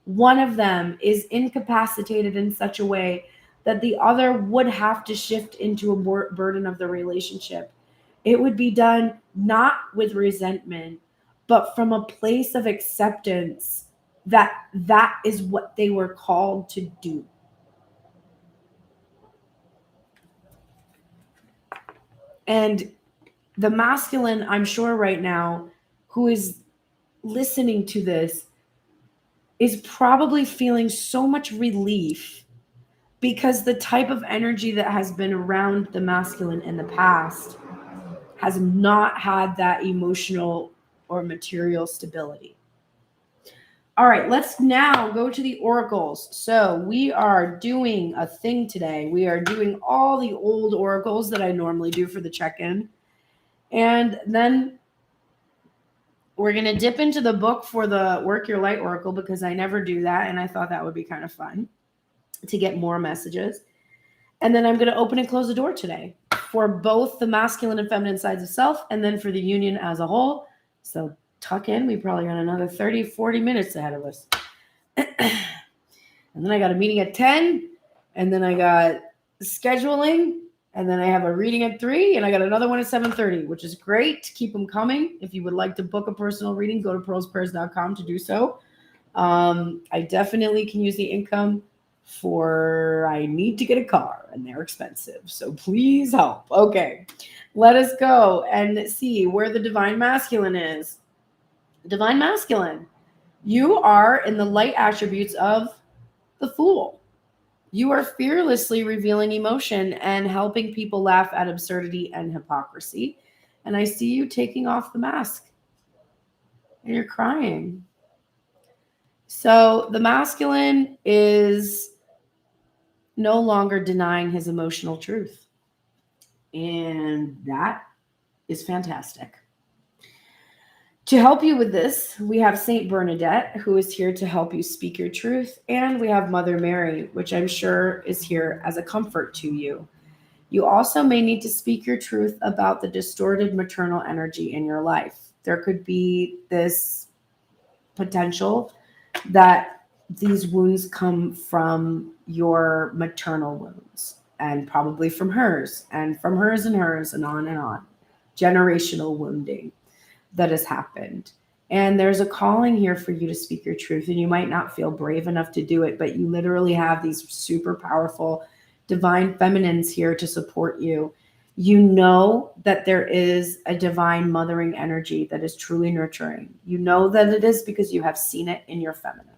one of them is incapacitated in such a way that the other would have to shift into a burden of the relationship. It would be done not with resentment, but from a place of acceptance that that is what they were called to do. And the masculine, I'm sure right now, who is listening to this, is probably feeling so much relief because the type of energy that has been around the masculine in the past has not had that emotional or material stability. All right, let's now go to the oracles. So we are doing a thing today. We are doing all the old oracles that I normally do for the check-in. And then we're going to dip into the book for the Work Your Light Oracle because I never do that. And I thought that would be kind of fun to get more messages. And then I'm going to open and close the door today for both the masculine and feminine sides of self, and then for the union as a whole. So tuck in. We probably got another 30, 40 minutes ahead of us. And then I got a meeting at 10, and then I got scheduling, and then I have a reading at 3, and I got another one at 7:30, which is great. Keep them coming. If you would like to book a personal reading, go to pearlsprayers.com to do so. I definitely can use the income for I need to get a car, and they're expensive. So please help. Okay, let us go and see where the divine masculine is. Divine masculine, you are in the light attributes of the Fool. You are fearlessly revealing emotion and helping people laugh at absurdity and hypocrisy. And I see you taking off the mask and you're crying. So the masculine is no longer denying his emotional truth. And that is fantastic. To help you with this, we have Saint Bernadette, who is here to help you speak your truth. And we have Mother Mary, which I'm sure is here as a comfort to you. You also may need to speak your truth about the distorted maternal energy in your life. There could be this potential that these wounds come from your maternal wounds, and probably from hers, and from hers and hers, and on and on. Generational wounding that has happened. And there's a calling here for you to speak your truth, and you might not feel brave enough to do it, but you literally have these super powerful divine feminines here to support you. You know that there is a divine mothering energy that is truly nurturing. You know that it is because you have seen it in your feminine.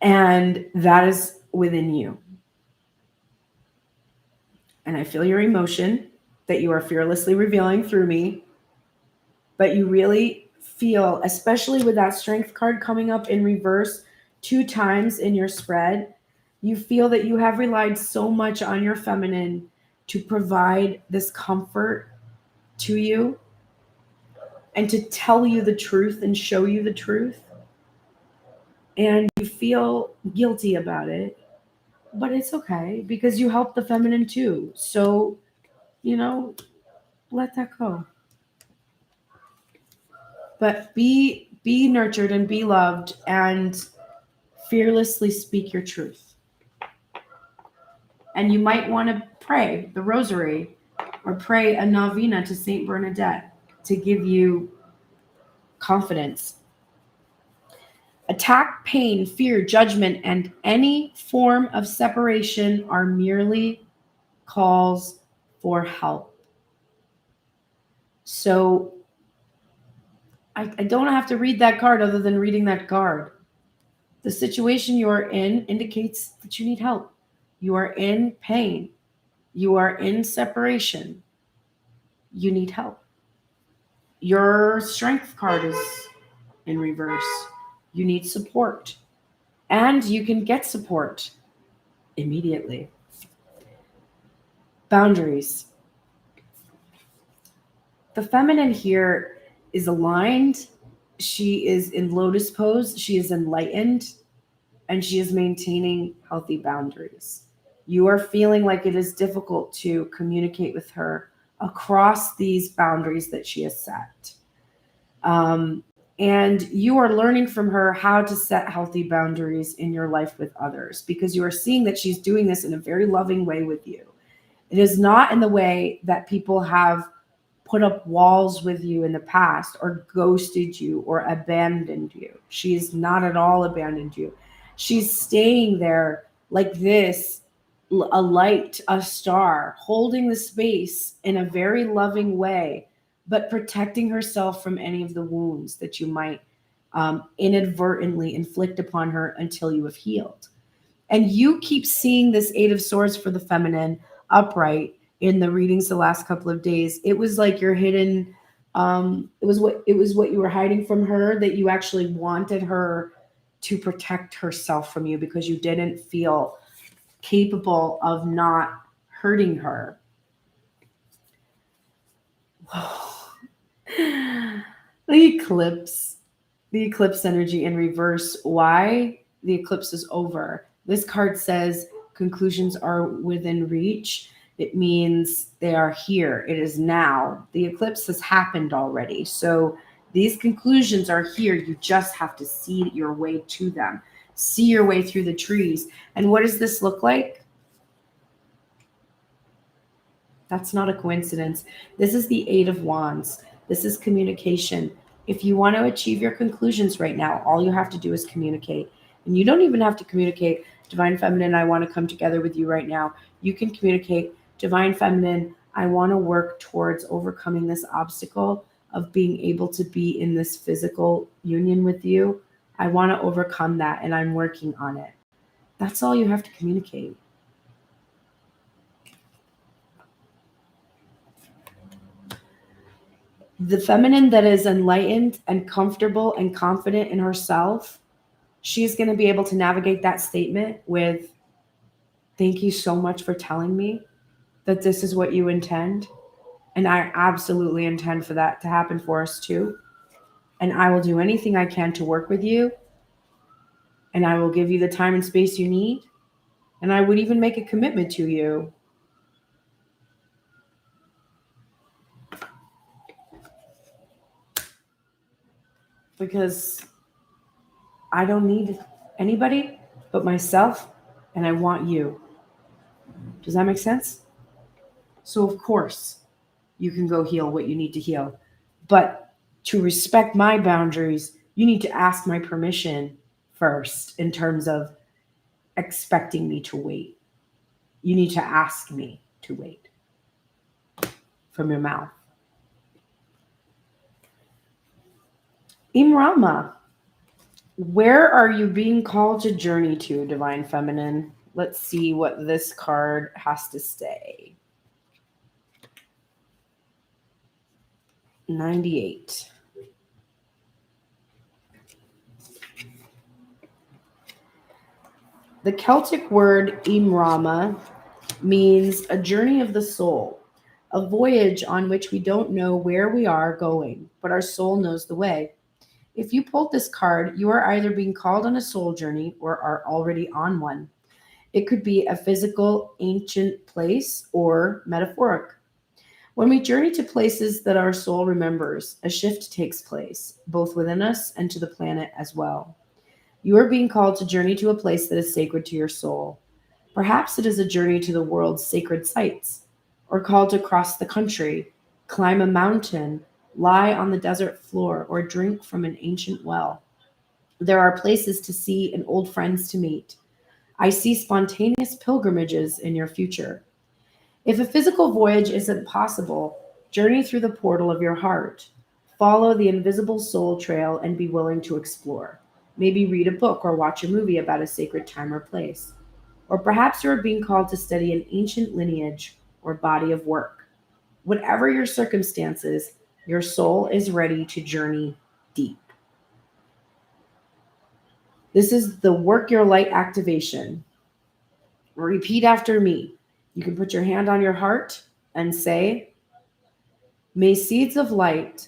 And that is within you. And I feel your emotion that you are fearlessly revealing through me. But you really feel, especially with that strength card coming up in reverse 2 times in your spread, you feel that you have relied so much on your feminine to provide this comfort to you and to tell you the truth and show you the truth. And you feel guilty about it, but it's okay because you help the feminine too. So, let that go. But be nurtured and be loved and fearlessly speak your truth. And you might want to pray the rosary or pray a novena to Saint Bernadette to give you confidence. Attack, pain, fear, judgment, and any form of separation are merely calls for help. So I don't have to read that card other than reading that card. The situation you are in indicates that you need help. You are in pain. You are in separation. You need help. Your strength card is in reverse. You need support. And you can get support immediately. Boundaries. The feminine here is aligned. She is in lotus pose. She is enlightened. And she is maintaining healthy boundaries. You are feeling like it is difficult to communicate with her across these boundaries that she has set. And you are learning from her how to set healthy boundaries in your life with others, because you are seeing that she's doing this in a very loving way with you. It is not in the way that people have put up walls with you in the past or ghosted you or abandoned you. She's not at all abandoned you. She's staying there like this, a light, a star, holding the space in a very loving way, but protecting herself from any of the wounds that you might inadvertently inflict upon her until you have healed. And you keep seeing this Eight of Swords for the feminine upright in the readings the last couple of days. It was like your hidden, it was what you were hiding from her, that you actually wanted her to protect herself from you because you didn't feel capable of not hurting her. The eclipse energy in reverse. Why? The eclipse is over. This card says conclusions are within reach. It means they are here. It is now. The eclipse has happened already. So these conclusions are here. You just have to see your way to them. See your way through the trees. And what does this look like? That's not a coincidence. This is the Eight of Wands. This is communication. If you want to achieve your conclusions right now, all you have to do is communicate. And you don't even have to communicate, Divine Feminine, I want to come together with you right now. You can communicate, Divine Feminine, I want to work towards overcoming this obstacle of being able to be in this physical union with you. I want to overcome that, and I'm working on it. That's all you have to communicate. The feminine that is enlightened and comfortable and confident in herself, she's going to be able to navigate that statement with, thank you so much for telling me that this is what you intend. And I absolutely intend for that to happen for us too. And I will do anything I can to work with you. And I will give you the time and space you need. And I would even make a commitment to you. Because I don't need anybody but myself, and I want you. Does that make sense? So of course, you can go heal what you need to heal. But to respect my boundaries, you need to ask my permission first in terms of expecting me to wait. You need to ask me to wait from your mouth. Imrama, where are you being called to journey to, Divine Feminine? Let's see what this card has to say. 98. The Celtic word Imrama means a journey of the soul, a voyage on which we don't know where we are going, but our soul knows the way. If you pulled this card, you are either being called on a soul journey or are already on one. It could be a physical, ancient place or metaphoric. When we journey to places that our soul remembers, a shift takes place, both within us and to the planet as well. You are being called to journey to a place that is sacred to your soul. Perhaps it is a journey to the world's sacred sites, or called to cross the country, climb a mountain, lie on the desert floor, or drink from an ancient well. There are places to see and old friends to meet. I see spontaneous pilgrimages in your future. If a physical voyage isn't possible, journey through the portal of your heart. Follow the invisible soul trail and be willing to explore. Maybe read a book or watch a movie about a sacred time or place. Or perhaps you are being called to study an ancient lineage or body of work. Whatever your circumstances, your soul is ready to journey deep. This is the Work Your Light activation. Repeat after me. You can put your hand on your heart and say, may seeds of light,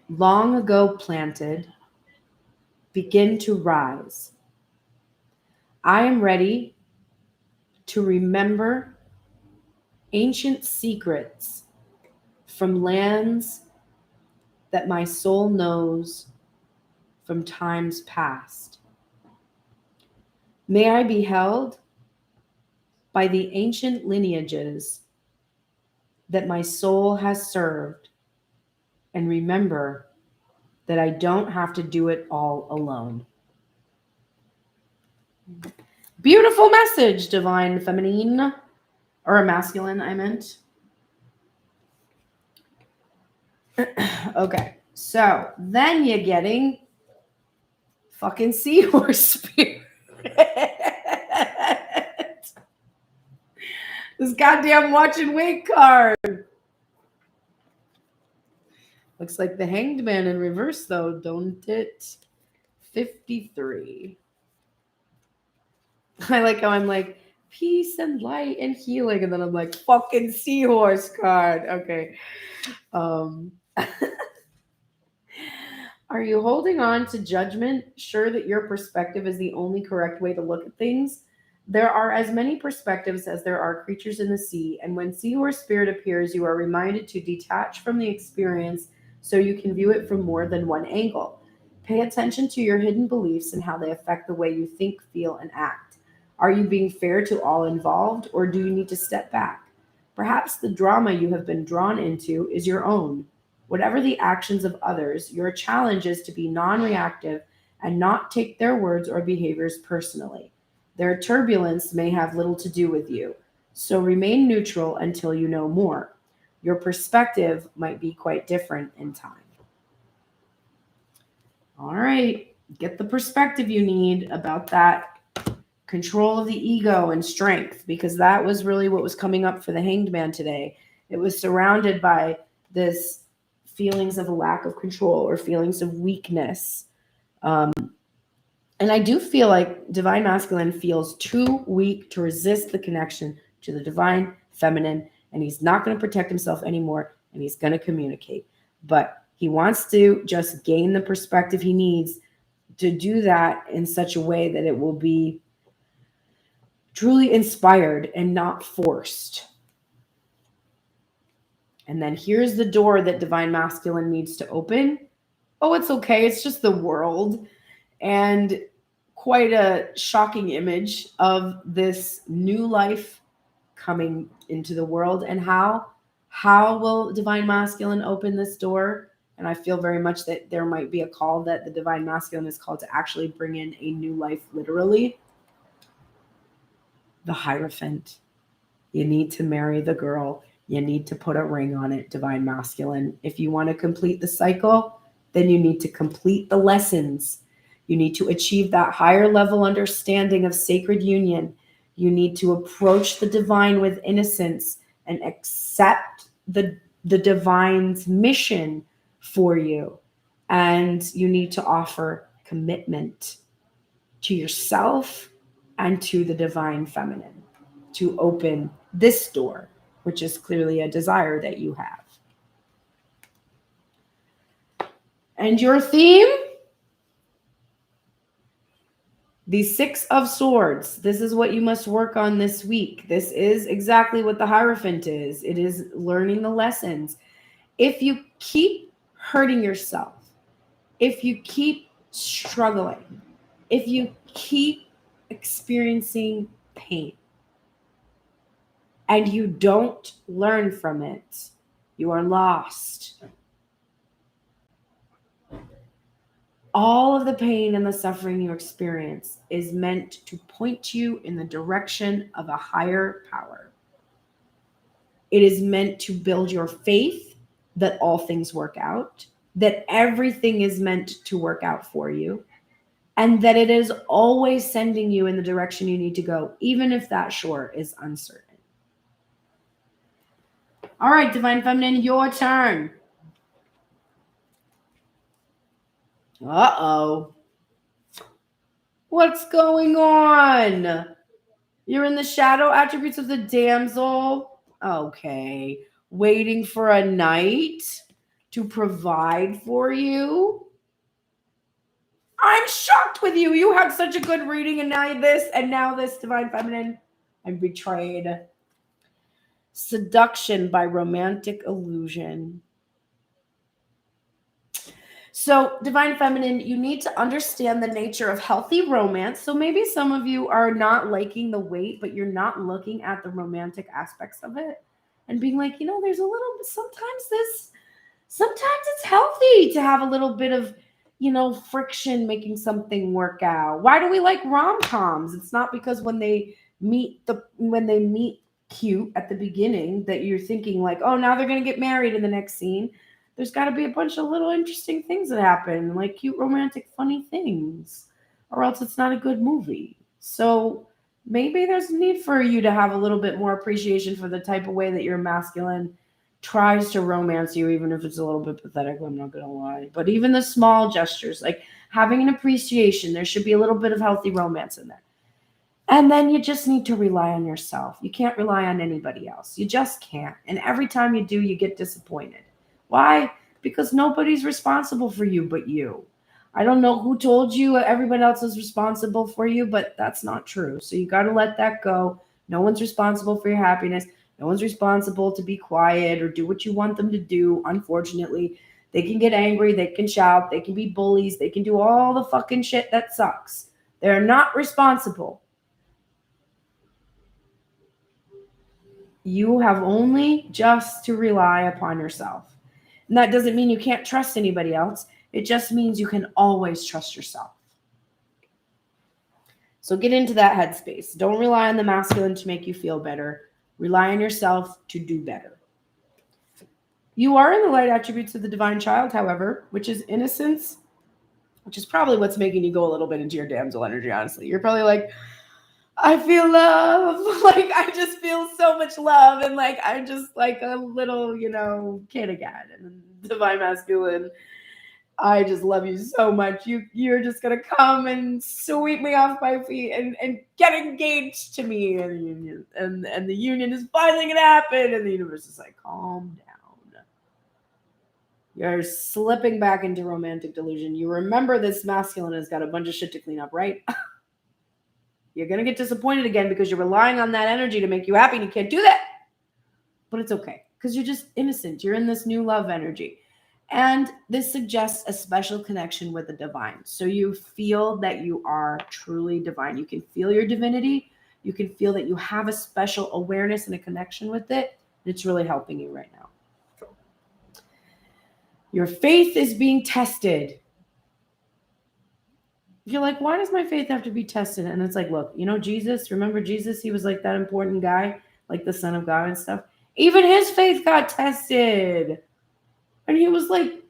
long ago planted, begin to rise. I am ready to remember ancient secrets from lands that my soul knows from times past. May I be held by the ancient lineages that my soul has served, and remember that I don't have to do it all alone. Beautiful message, divine feminine, or masculine, I meant. Okay, so then you're getting fucking seahorse spirit. This goddamn watch and wait card. Looks like the Hanged Man in reverse, though, don't it? 53. I like how I'm like, peace and light and healing, and then I'm like, fucking seahorse card. Okay. Are you holding on to judgment, sure that your perspective is the only correct way to look at things? There are as many perspectives as there are creatures in the sea, and when seahorse spirit appears, you are reminded to detach from the experience so you can view it from more than one angle. Pay attention to your hidden beliefs and how they affect the way you think, feel, and act. Are you being fair to all involved, or do you need to step back? Perhaps the drama you have been drawn into is your own. Whatever the actions of others, your challenge is to be non-reactive and not take their words or behaviors personally. Their turbulence may have little to do with you, so remain neutral until you know more. Your perspective might be quite different in time. All right, get the perspective you need about that control of the ego and strength, because that was really what was coming up for the Hanged Man today. It was surrounded by this feelings of a lack of control or feelings of weakness. And I do feel like divine masculine feels too weak to resist the connection to the divine feminine, and he's not going to protect himself anymore, and he's going to communicate. But he wants to just gain the perspective he needs to do that in such a way that it will be truly inspired and not forced. And then here's the door that divine masculine needs to open. Oh, it's okay. It's just the world. And quite a shocking image of this new life coming into the world. And how will divine masculine open this door? And I feel very much that there might be a call that the divine masculine is called to actually bring in a new life, literally. The Hierophant. You need to marry the girl. You need to put a ring on it, divine masculine. If you want to complete the cycle, then you need to complete the lessons. You need to achieve that higher level understanding of sacred union. You need to approach the divine with innocence and accept the divine's mission for you. And you need to offer commitment to yourself and to the divine feminine to open this door, which is clearly a desire that you have. And your theme? The Six of Swords. This is what you must work on this week. This is exactly what the Hierophant is. It is learning the lessons. If you keep hurting yourself, if you keep struggling, if you keep experiencing pain, and you don't learn from it, you are lost. All of the pain and the suffering you experience is meant to point you in the direction of a higher power. It is meant to build your faith that all things work out, that everything is meant to work out for you, and that it is always sending you in the direction you need to go, even if that shore is uncertain. All right, divine feminine, your turn. Uh-oh. What's going on? You're in the shadow attributes of the damsel. Okay. Waiting for a knight to provide for you. I'm shocked with you. You had such a good reading, and now this, divine feminine. I'm betrayed. Seduction by romantic illusion. So, divine feminine, you need to understand the nature of healthy romance. So, maybe some of you are not liking the Waite, but you're not looking at the romantic aspects of it and being like, there's a little, sometimes it's healthy to have a little bit of, friction making something work out. Why do we like rom-coms? It's not because when they meet cute at the beginning that you're thinking like, oh, now they're going to get married in the next scene. There's got to be a bunch of little interesting things that happen, like cute, romantic, funny things, or else it's not a good movie. So maybe there's a need for you to have a little bit more appreciation for the type of way that your masculine tries to romance you, even if it's a little bit pathetic, I'm not going to lie. But even the small gestures, like having an appreciation, there should be a little bit of healthy romance in there. And then you just need to rely on yourself. You can't rely on anybody else. You just can't. And every time you do, you get disappointed. Why? Because nobody's responsible for you but you. I don't know who told you everyone else is responsible for you, but that's not true. So you got to let that go. No one's responsible for your happiness. No one's responsible to be quiet or do what you want them to do. Unfortunately, they can get angry. They can shout. They can be bullies. They can do all the fucking shit that sucks. They're not responsible. You have only just to rely upon yourself. And that doesn't mean you can't trust anybody else. It just means you can always trust yourself. So get into that headspace. Don't rely on the masculine to make you feel better. Rely on yourself to do better. You are in the light attributes of the divine child, however, which is innocence, which is probably what's making you go a little bit into your damsel energy, honestly. You're probably like, I feel love. Like, I just feel so much love. And like, I'm just like a little, kid again. And divine masculine, I just love you so much. You're just going to come and sweep me off my feet and get engaged to me. And the union is finally going to happen. And the universe is like, calm down. You're slipping back into romantic delusion. You remember this masculine has got a bunch of shit to clean up, right? You're going to get disappointed again because you're relying on that energy to make you happy and you can't do that. But it's okay because you're just innocent. You're in this new love energy. And this suggests a special connection with the divine. So you feel that you are truly divine. You can feel your divinity. You can feel that you have a special awareness and a connection with it. It's really helping you right now. Your faith is being tested. You're like, why does my faith have to be tested? And it's like, look, Jesus, remember Jesus? He was like that important guy, like the Son of God and stuff. Even his faith got tested. And he was like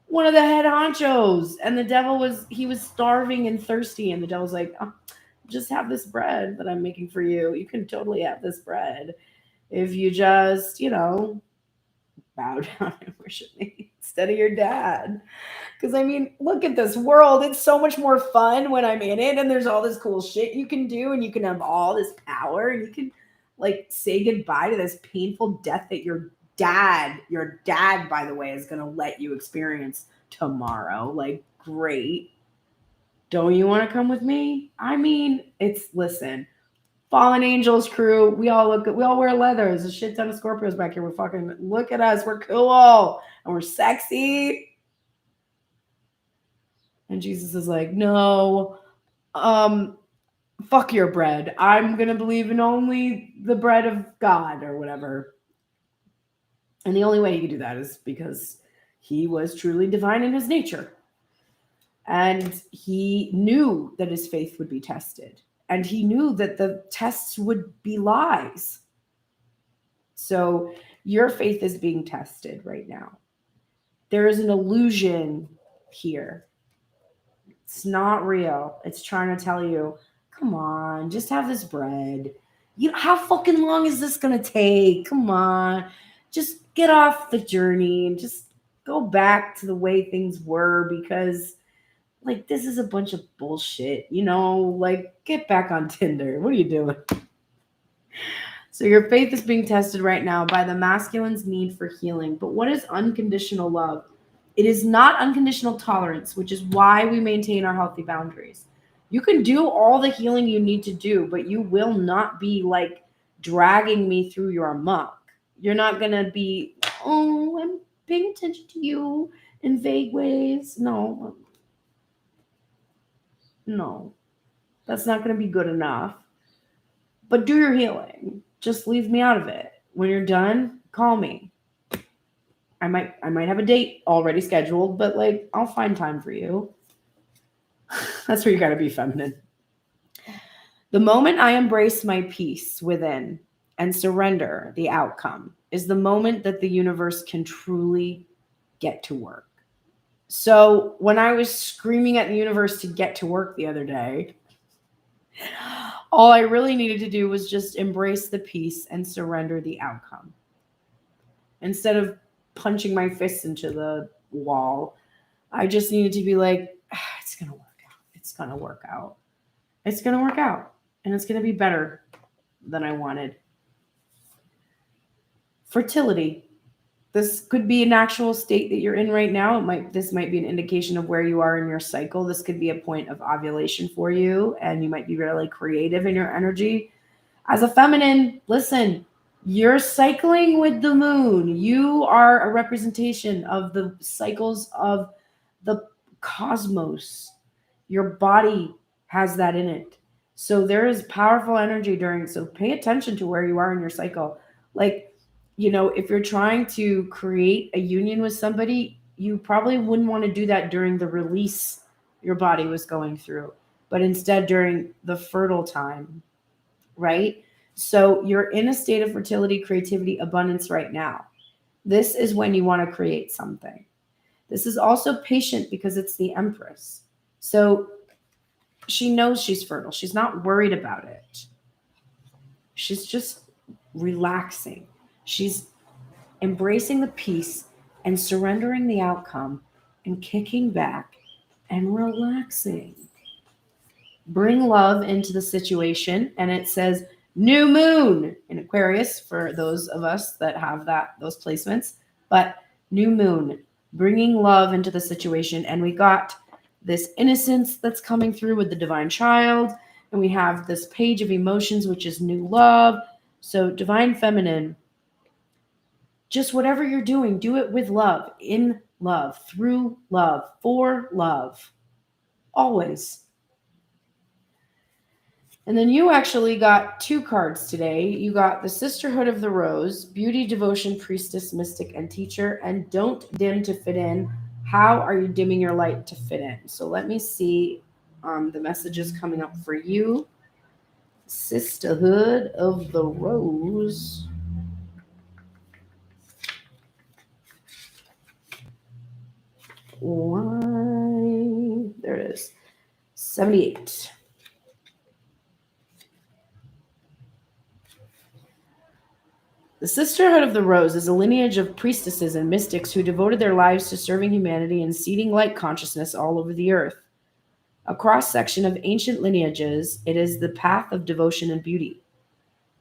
one of the head honchos. And the devil he was starving and thirsty. And the devil's like, oh, just have this bread that I'm making for you. You can totally have this bread if you just, bow down and worship me instead of your dad. Because look at this world. It's so much more fun when I'm in it, and there's all this cool shit you can do, and you can have all this power, and you can like say goodbye to this painful death that your dad, by the way, is going to let you experience tomorrow. Like, great. Don't you want to come with me? Listen, Fallen Angels crew, we all wear leather. There's a shit ton of Scorpios back here. We're fucking, look at us. We're cool. And we're sexy. And Jesus is like, no, fuck your bread. I'm going to believe in only the bread of God or whatever. And the only way he could do that is because he was truly divine in his nature. And he knew that his faith would be tested. And he knew that the tests would be lies. So your faith is being tested right now. There is an illusion here. It's not real. It's trying to tell you, come on, just have this bread. How fucking long is this going to take? Come on. Just get off the journey and just go back to the way things were, because like, this is a bunch of bullshit, like, get back on Tinder. What are you doing? So your faith is being tested right now by the masculine's need for healing. But what is unconditional love? It is not unconditional tolerance, which is why we maintain our healthy boundaries. You can do all the healing you need to do, but you will not be like dragging me through your muck. You're not going to be, oh, I'm paying attention to you in vague ways. No, that's not going to be good enough. But do your healing. Just leave me out of it. When you're done, call me. I might have a date already scheduled, but like I'll find time for you. That's where you got to be feminine. The moment I embrace my peace within and surrender the outcome is the moment that the universe can truly get to work. So when I was screaming at the universe to get to work the other day, all I really needed to do was just embrace the peace and surrender the outcome. Instead of punching my fists into the wall, I just needed to be like, it's going to work out. It's going to work out. It's going to work out. And it's going to be better than I wanted. Fertility. This could be an actual state that you're in right now. This might be an indication of where you are in your cycle. This could be a point of ovulation for you, and you might be really creative in your energy. As a feminine, listen, you're cycling with the moon. You are a representation of the cycles of the cosmos. Your body has that in it. So there is powerful energy so pay attention to where you are in your cycle. Like, if you're trying to create a union with somebody, you probably wouldn't want to do that during the release your body was going through, but instead during the fertile time, right? So you're in a state of fertility, creativity, abundance right now. This is when you want to create something. This is also patient because it's the Empress. So she knows she's fertile. She's not worried about it. She's just relaxing. She's embracing the peace and surrendering the outcome and kicking back and relaxing. Bring love into the situation. And it says new moon in Aquarius for those of us that have those placements. But new moon, bringing love into the situation. And we got this innocence that's coming through with the divine child. And we have this page of emotions, which is new love. So divine feminine, just whatever you're doing, do it with love, in love, through love, for love, always. And then you actually got 2 cards today. You got the Sisterhood of the Rose, Beauty, Devotion, Priestess, Mystic, and Teacher, and Don't Dim to Fit In. How are you dimming your light to fit in? So let me see the messages coming up for you. Sisterhood of the Rose. Why? There it is. 78. The Sisterhood of the Rose is a lineage of priestesses and mystics who devoted their lives to serving humanity and seeding light consciousness all over the earth. A cross-section of ancient lineages, it is the path of devotion and beauty.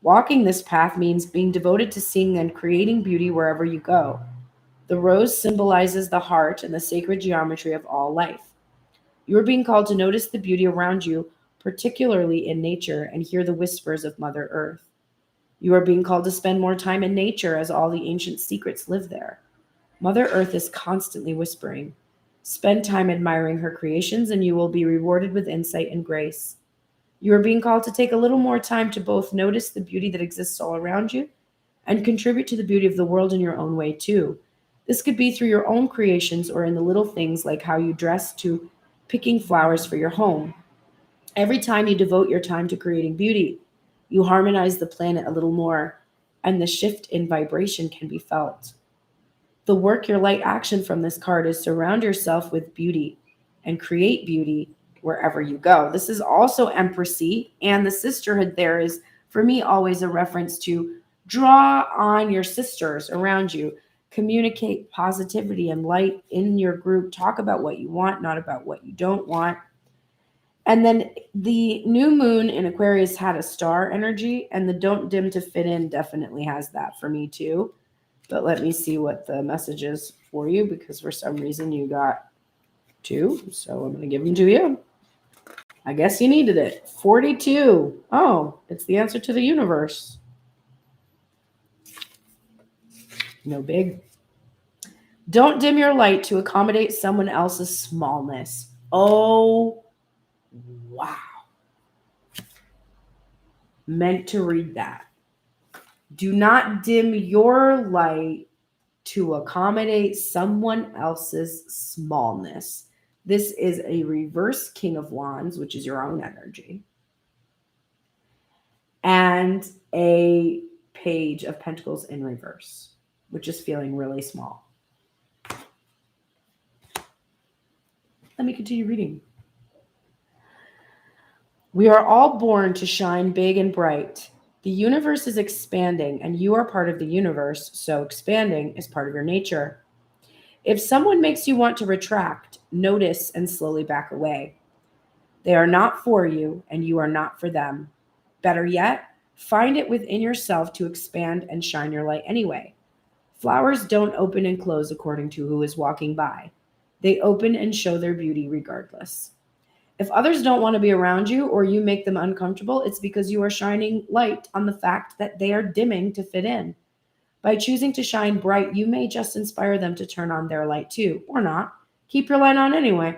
Walking this path means being devoted to seeing and creating beauty wherever you go. The rose symbolizes the heart and the sacred geometry of all life. You are being called to notice the beauty around you, particularly in nature, and hear the whispers of Mother Earth. You are being called to spend more time in nature as all the ancient secrets live there. Mother Earth is constantly whispering. Spend time admiring her creations and you will be rewarded with insight and grace. You are being called to take a little more time to both notice the beauty that exists all around you and contribute to the beauty of the world in your own way too. This could be through your own creations or in the little things like how you dress to picking flowers for your home. Every time you devote your time to creating beauty, you harmonize the planet a little more, and the shift in vibration can be felt. The work your light action from this card is surround yourself with beauty and create beauty wherever you go. This is also Empressy, and the sisterhood there is, for me, always a reference to draw on your sisters around you, communicate positivity and light in your group, talk about what you want, not about what you don't want. And then the new moon in Aquarius had a star energy, and the Don't Dim to Fit In definitely has that for me too. But let me see what the message is for you, because for some reason you got 2. So I'm going to give them to you. I guess you needed it. 42. Oh, it's the answer to the universe. No big. Don't dim your light to accommodate someone else's smallness. Oh, wow. Meant to read that. Do not dim your light to accommodate someone else's smallness. This is a reverse King of Wands, which is your own energy, and a Page of Pentacles in reverse, which is feeling really small. Let me continue reading. We are all born to shine big and bright. The universe is expanding, and you are part of the universe, so expanding is part of your nature. If someone makes you want to retract, notice and slowly back away. They are not for you, and you are not for them. Better yet, find it within yourself to expand and shine your light anyway. Flowers don't open and close according to who is walking by. They open and show their beauty regardless. If others don't want to be around you or you make them uncomfortable, it's because you are shining light on the fact that they are dimming to fit in. By choosing to shine bright, you may just inspire them to turn on their light too, or not. Keep your light on anyway.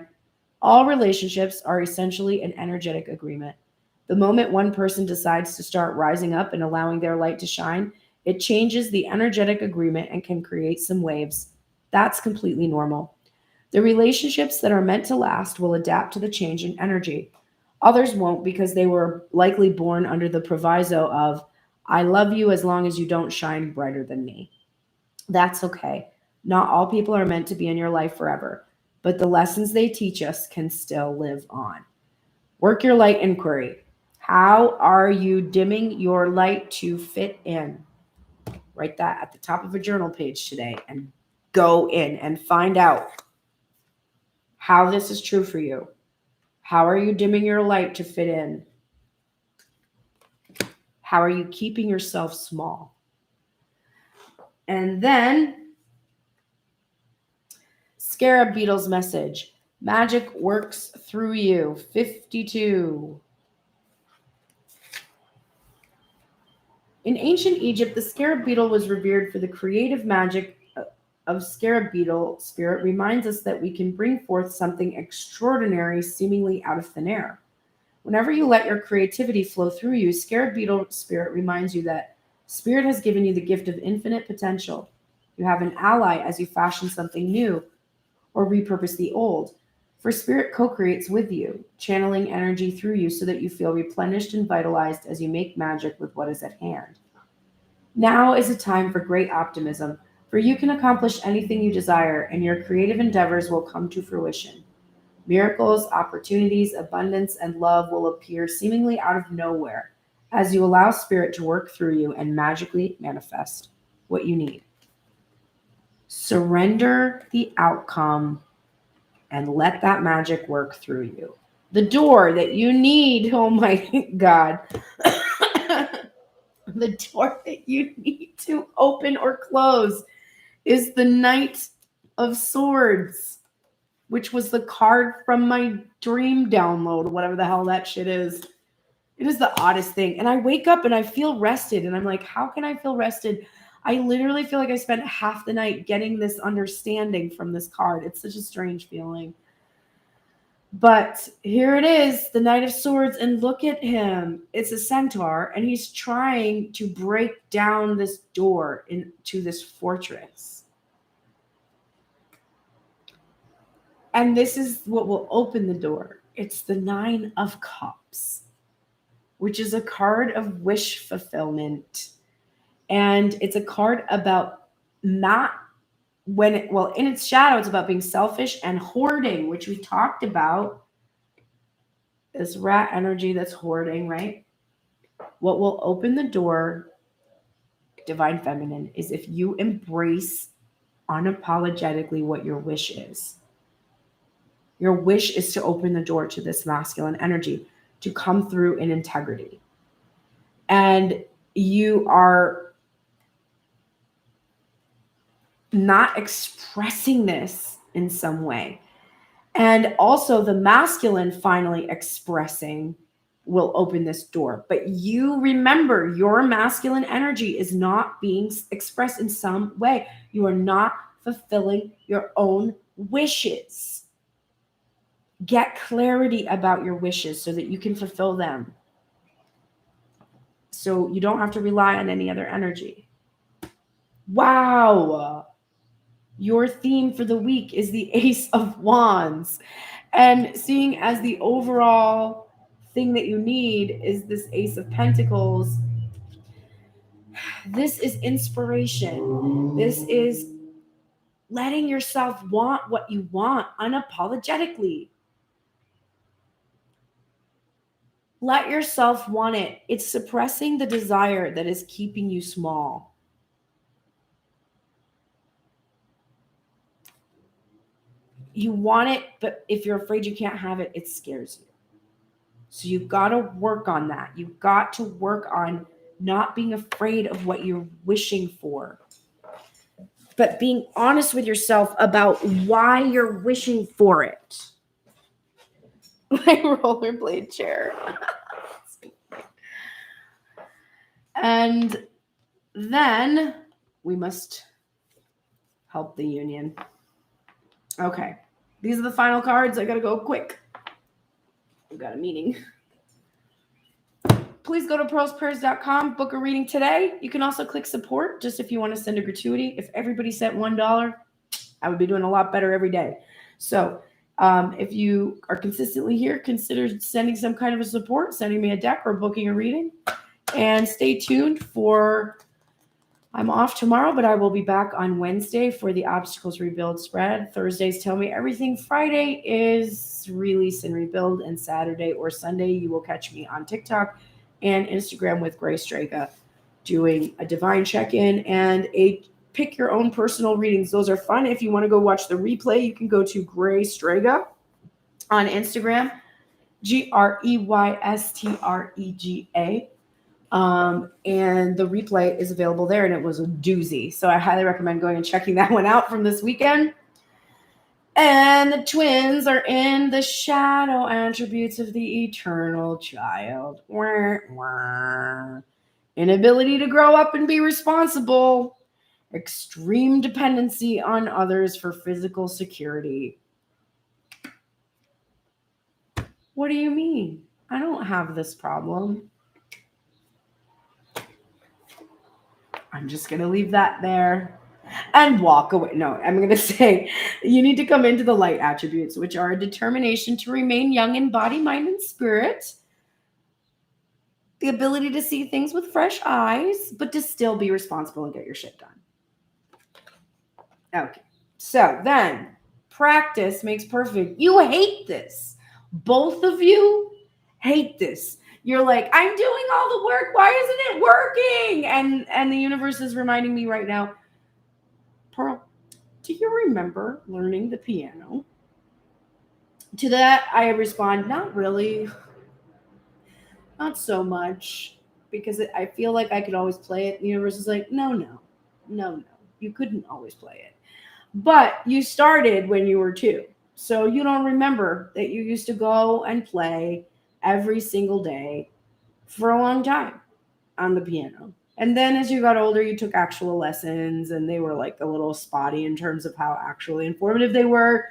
All relationships are essentially an energetic agreement. The moment one person decides to start rising up and allowing their light to shine, it changes the energetic agreement and can create some waves. That's completely normal. The relationships that are meant to last will adapt to the change in energy. Others won't because they were likely born under the proviso of, I love you as long as you don't shine brighter than me. That's okay. Not all people are meant to be in your life forever, but the lessons they teach us can still live on. Work your light inquiry. How are you dimming your light to fit in? Write that at the top of a journal page today and go in and find out how this is true for you. How are you dimming your light to fit in? How are you keeping yourself small? And then, Scarab Beetle's message. Magic works through you. 52. In ancient Egypt, the scarab beetle was revered for the creative magic of scarab beetle spirit reminds us that we can bring forth something extraordinary seemingly out of thin air. Whenever you let your creativity flow through you, scarab beetle spirit reminds you that spirit has given you the gift of infinite potential. You have an ally as you fashion something new or repurpose the old. For spirit co-creates with you, channeling energy through you so that you feel replenished and vitalized as you make magic with what is at hand. Now is a time for great optimism, for you can accomplish anything you desire, and your creative endeavors will come to fruition. Miracles, opportunities, abundance, and love will appear seemingly out of nowhere as you allow spirit to work through you and magically manifest what you need. Surrender the outcome and let that magic work through you. The door that you need, oh my God, the door that you need to open or close is the Knight of Swords, which was the card from my dream download, whatever the hell that shit is. It is the oddest thing. And I wake up and I feel rested. And I'm like, how can I feel rested? I literally feel like I spent half the night getting this understanding from this card. It's such a strange feeling. But here it is, the Knight of Swords, and look at him. It's a centaur, and he's trying to break down this door into this fortress. And this is what will open the door. It's the Nine of Cups, which is a card of wish fulfillment. And it's a card about not in its shadow, it's about being selfish and hoarding, which we talked about. This rat energy that's hoarding, right? What will open the door, Divine Feminine, is if you embrace unapologetically what your wish is. Your wish is to open the door to this masculine energy, to come through in integrity. And you are not expressing this in some way. And also the masculine finally expressing will open this door. But you remember, your masculine energy is not being expressed in some way. You are not fulfilling your own wishes. Get clarity about your wishes so that you can fulfill them. So you don't have to rely on any other energy. Wow. Your theme for the week is the Ace of Wands. And seeing as the overall thing that you need is this Ace of Pentacles, this is inspiration. This is letting yourself want what you want unapologetically. Let yourself want it. It's suppressing the desire that is keeping you small. You want it, but if you're afraid you can't have it, it scares you. So you've got to work on that. You've got to work on not being afraid of what you're wishing for, but being honest with yourself about why you're wishing for it. My rollerblade chair. And then we must help the union. Okay. These are the final cards. I got to go quick. I've got a meeting. Please go to pearlsprayers.com, book a reading today. You can also click support just if you want to send a gratuity. If everybody sent $1, I would be doing a lot better every day. So if you are consistently here, consider sending some kind of a support, sending me a deck or booking a reading. And stay tuned for, I'm off tomorrow, but I will be back on Wednesday for the Obstacles Rebuild spread. Thursdays Tell Me Everything. Friday is Release and Rebuild. And Saturday or Sunday, you will catch me on TikTok and Instagram with Grace Strega doing a divine check-in and a pick your own personal readings. Those are fun. If you want to go watch the replay, you can go to Grace Strega on Instagram, GreyStrega. And the replay is available there, and it was a doozy. So I highly recommend going and checking that one out from this weekend. And the twins are in the shadow attributes of the eternal child. Inability to grow up and be responsible. Extreme dependency on others for physical security. What do you mean? I don't have this problem. I'm just going to leave that there and walk away. No, I'm going to say you need to come into the light attributes, which are a determination to remain young in body, mind, and spirit. The ability to see things with fresh eyes, but to still be responsible and get your shit done. Okay. So then practice makes perfect. You hate this. Both of you hate this. You're like, I'm doing all the work. Why isn't it working? And the universe is reminding me right now, Pearl, do you remember learning the piano? To that, I respond, not really. Not so much. Because I feel like I could always play it. The universe is like, no. You couldn't always play it. But you started when you were 2. So you don't remember that you used to go and play every single day for a long time on the piano. And then as you got older, you took actual lessons, and they were like a little spotty in terms of how actually informative they were.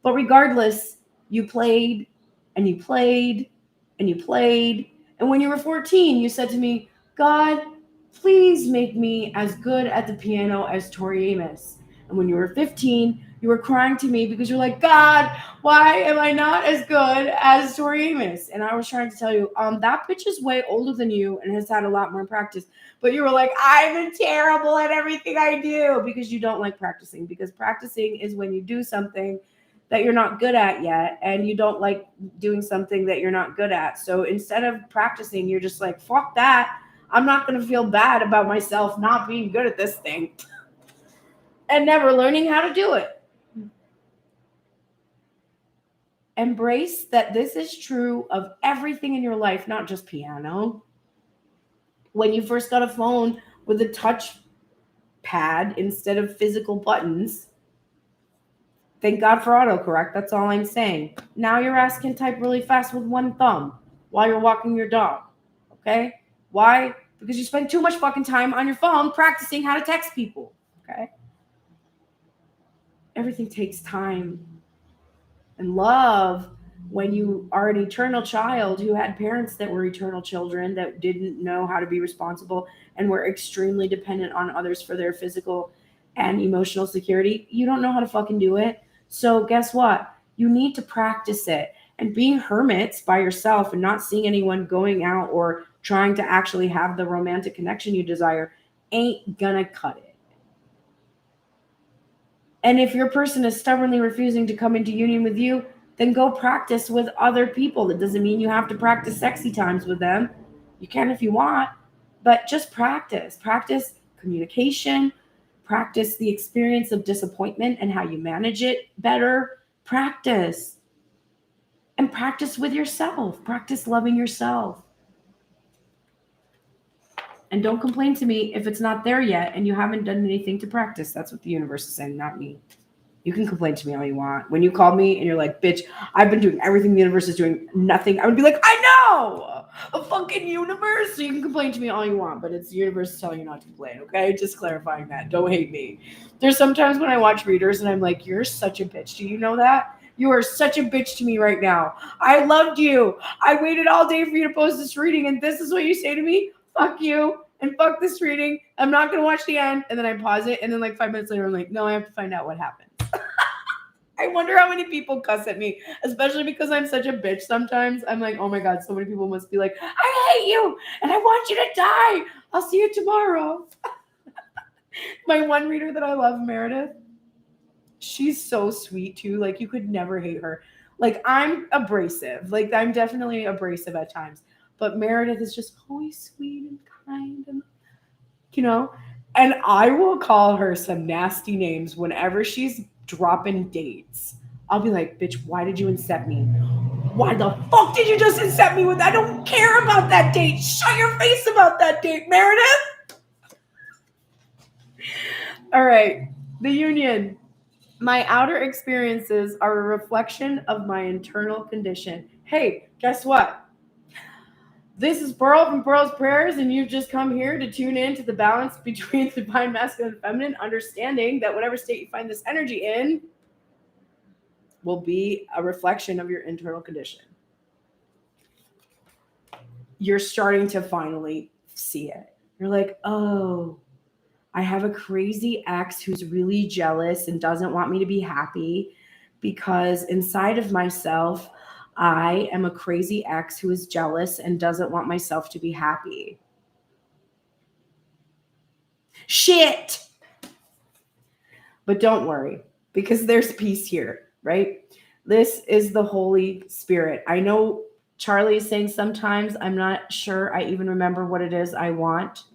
But regardless, you played and you played and you played. And when you were 14, you said to me, God, please make me as good at the piano as Tori Amos. And when you were 15, you were crying to me because you're like, God, why am I not as good as Tori Amos? And I was trying to tell you, that bitch is way older than you and has had a lot more practice. But you were like, I'm terrible at everything I do, because you don't like practicing. Because practicing is when you do something that you're not good at yet, and you don't like doing something that you're not good at. So instead of practicing, you're just like, fuck that. I'm not going to feel bad about myself not being good at this thing. And never learning how to do it. Embrace that this is true of everything in your life, not just piano. When you first got a phone with a touch pad instead of physical buttons, thank God for autocorrect. That's all I'm saying. Now your ass can type really fast with one thumb while you're walking your dog. Okay? Why? Because you spend too much fucking time on your phone practicing how to text people. Okay? everything takes time and love. When you are an eternal child who had parents that were eternal children that didn't know how to be responsible and were extremely dependent on others for their physical and emotional security, you don't know how to fucking do it. So guess what? You need to practice it. And being hermits by yourself and not seeing anyone going out or trying to actually have the romantic connection you desire ain't gonna cut it. And if your person is stubbornly refusing to come into union with you, then go practice with other people. That doesn't mean you have to practice sexy times with them. You can if you want, but just practice. Practice communication, practice the experience of disappointment and how you manage it better. Practice. And practice with yourself. Practice loving yourself. And don't complain to me if it's not there yet and you haven't done anything to practice. That's what the universe is saying, not me. You can complain to me all you want. When you call me and you're like, bitch, I've been doing everything the universe is doing, nothing, I would be like, I know! A fucking universe! So you can complain to me all you want, but it's the universe telling you not to complain, okay? Just clarifying that. Don't hate me. There's sometimes when I watch readers and I'm like, you're such a bitch. Do you know that? You are such a bitch to me right now. I loved you. I waited all day for you to post this reading, and this is what you say to me? Fuck you. And fuck this reading. I'm not going to watch the end. And then I pause it. And then like 5 minutes later, I'm like, no, I have to find out what happened. I wonder how many people cuss at me, especially because I'm such a bitch sometimes. I'm like, oh my God, so many people must be like, I hate you and I want you to die. I'll see you tomorrow. My one reader that I love, Meredith, she's so sweet too. Like you could never hate her. Like I'm abrasive. Like I'm definitely abrasive at times. But Meredith is just always sweet and kind and, you know, and I will call her some nasty names whenever she's dropping dates. I'll be like, bitch, why did you incept me? Why the fuck did you just incept me with that? I don't care about that date. Shut your face about that date, Meredith. All right. The union. My outer experiences are a reflection of my internal condition. Hey, guess what? This is Pearl from Pearl's Prayers, and you've just come here to tune in to the balance between divine masculine and feminine, understanding that whatever state you find this energy in will be a reflection of your internal condition. You're starting to finally see it. You're like, oh, I have a crazy ex who's really jealous and doesn't want me to be happy because inside of myself, I am a crazy ex who is jealous and doesn't want myself to be happy. Shit! But don't worry, because there's peace here, right? This is the Holy Spirit. I know Charlie is saying sometimes I'm not sure I even remember what it is I want.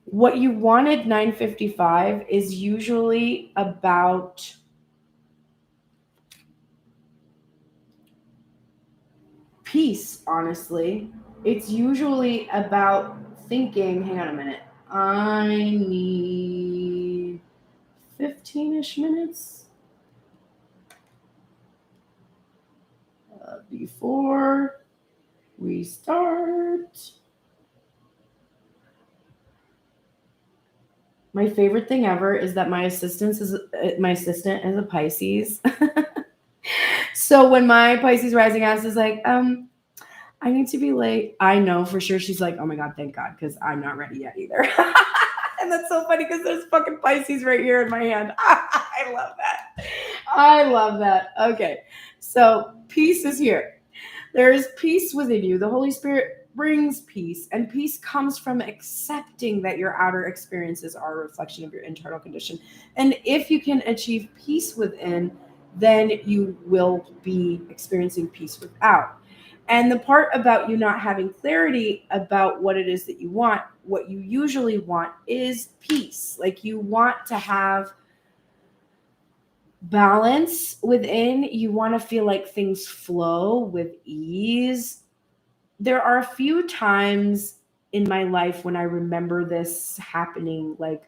What you wanted 955 is usually about peace, honestly. It's usually about thinking, hang on a minute, I need 15-ish minutes before we start. My favorite thing ever is that my assistant is a Pisces. So when my Pisces rising ass is like, I need to be late, I know for sure she's like, oh my God, thank God, because I'm not ready yet either. And that's so funny because there's fucking Pisces right here in my hand. I love that. I love that. Okay, so peace is here. There is peace within you. The Holy Spirit brings peace, and peace comes from accepting that your outer experiences are a reflection of your internal condition. And if you can achieve peace within, then you will be experiencing peace without. And the part about you not having clarity about what it is that you want, what you usually want is peace. Like you want to have balance within. You want to feel like things flow with ease. There are a few times in my life when I remember this happening, like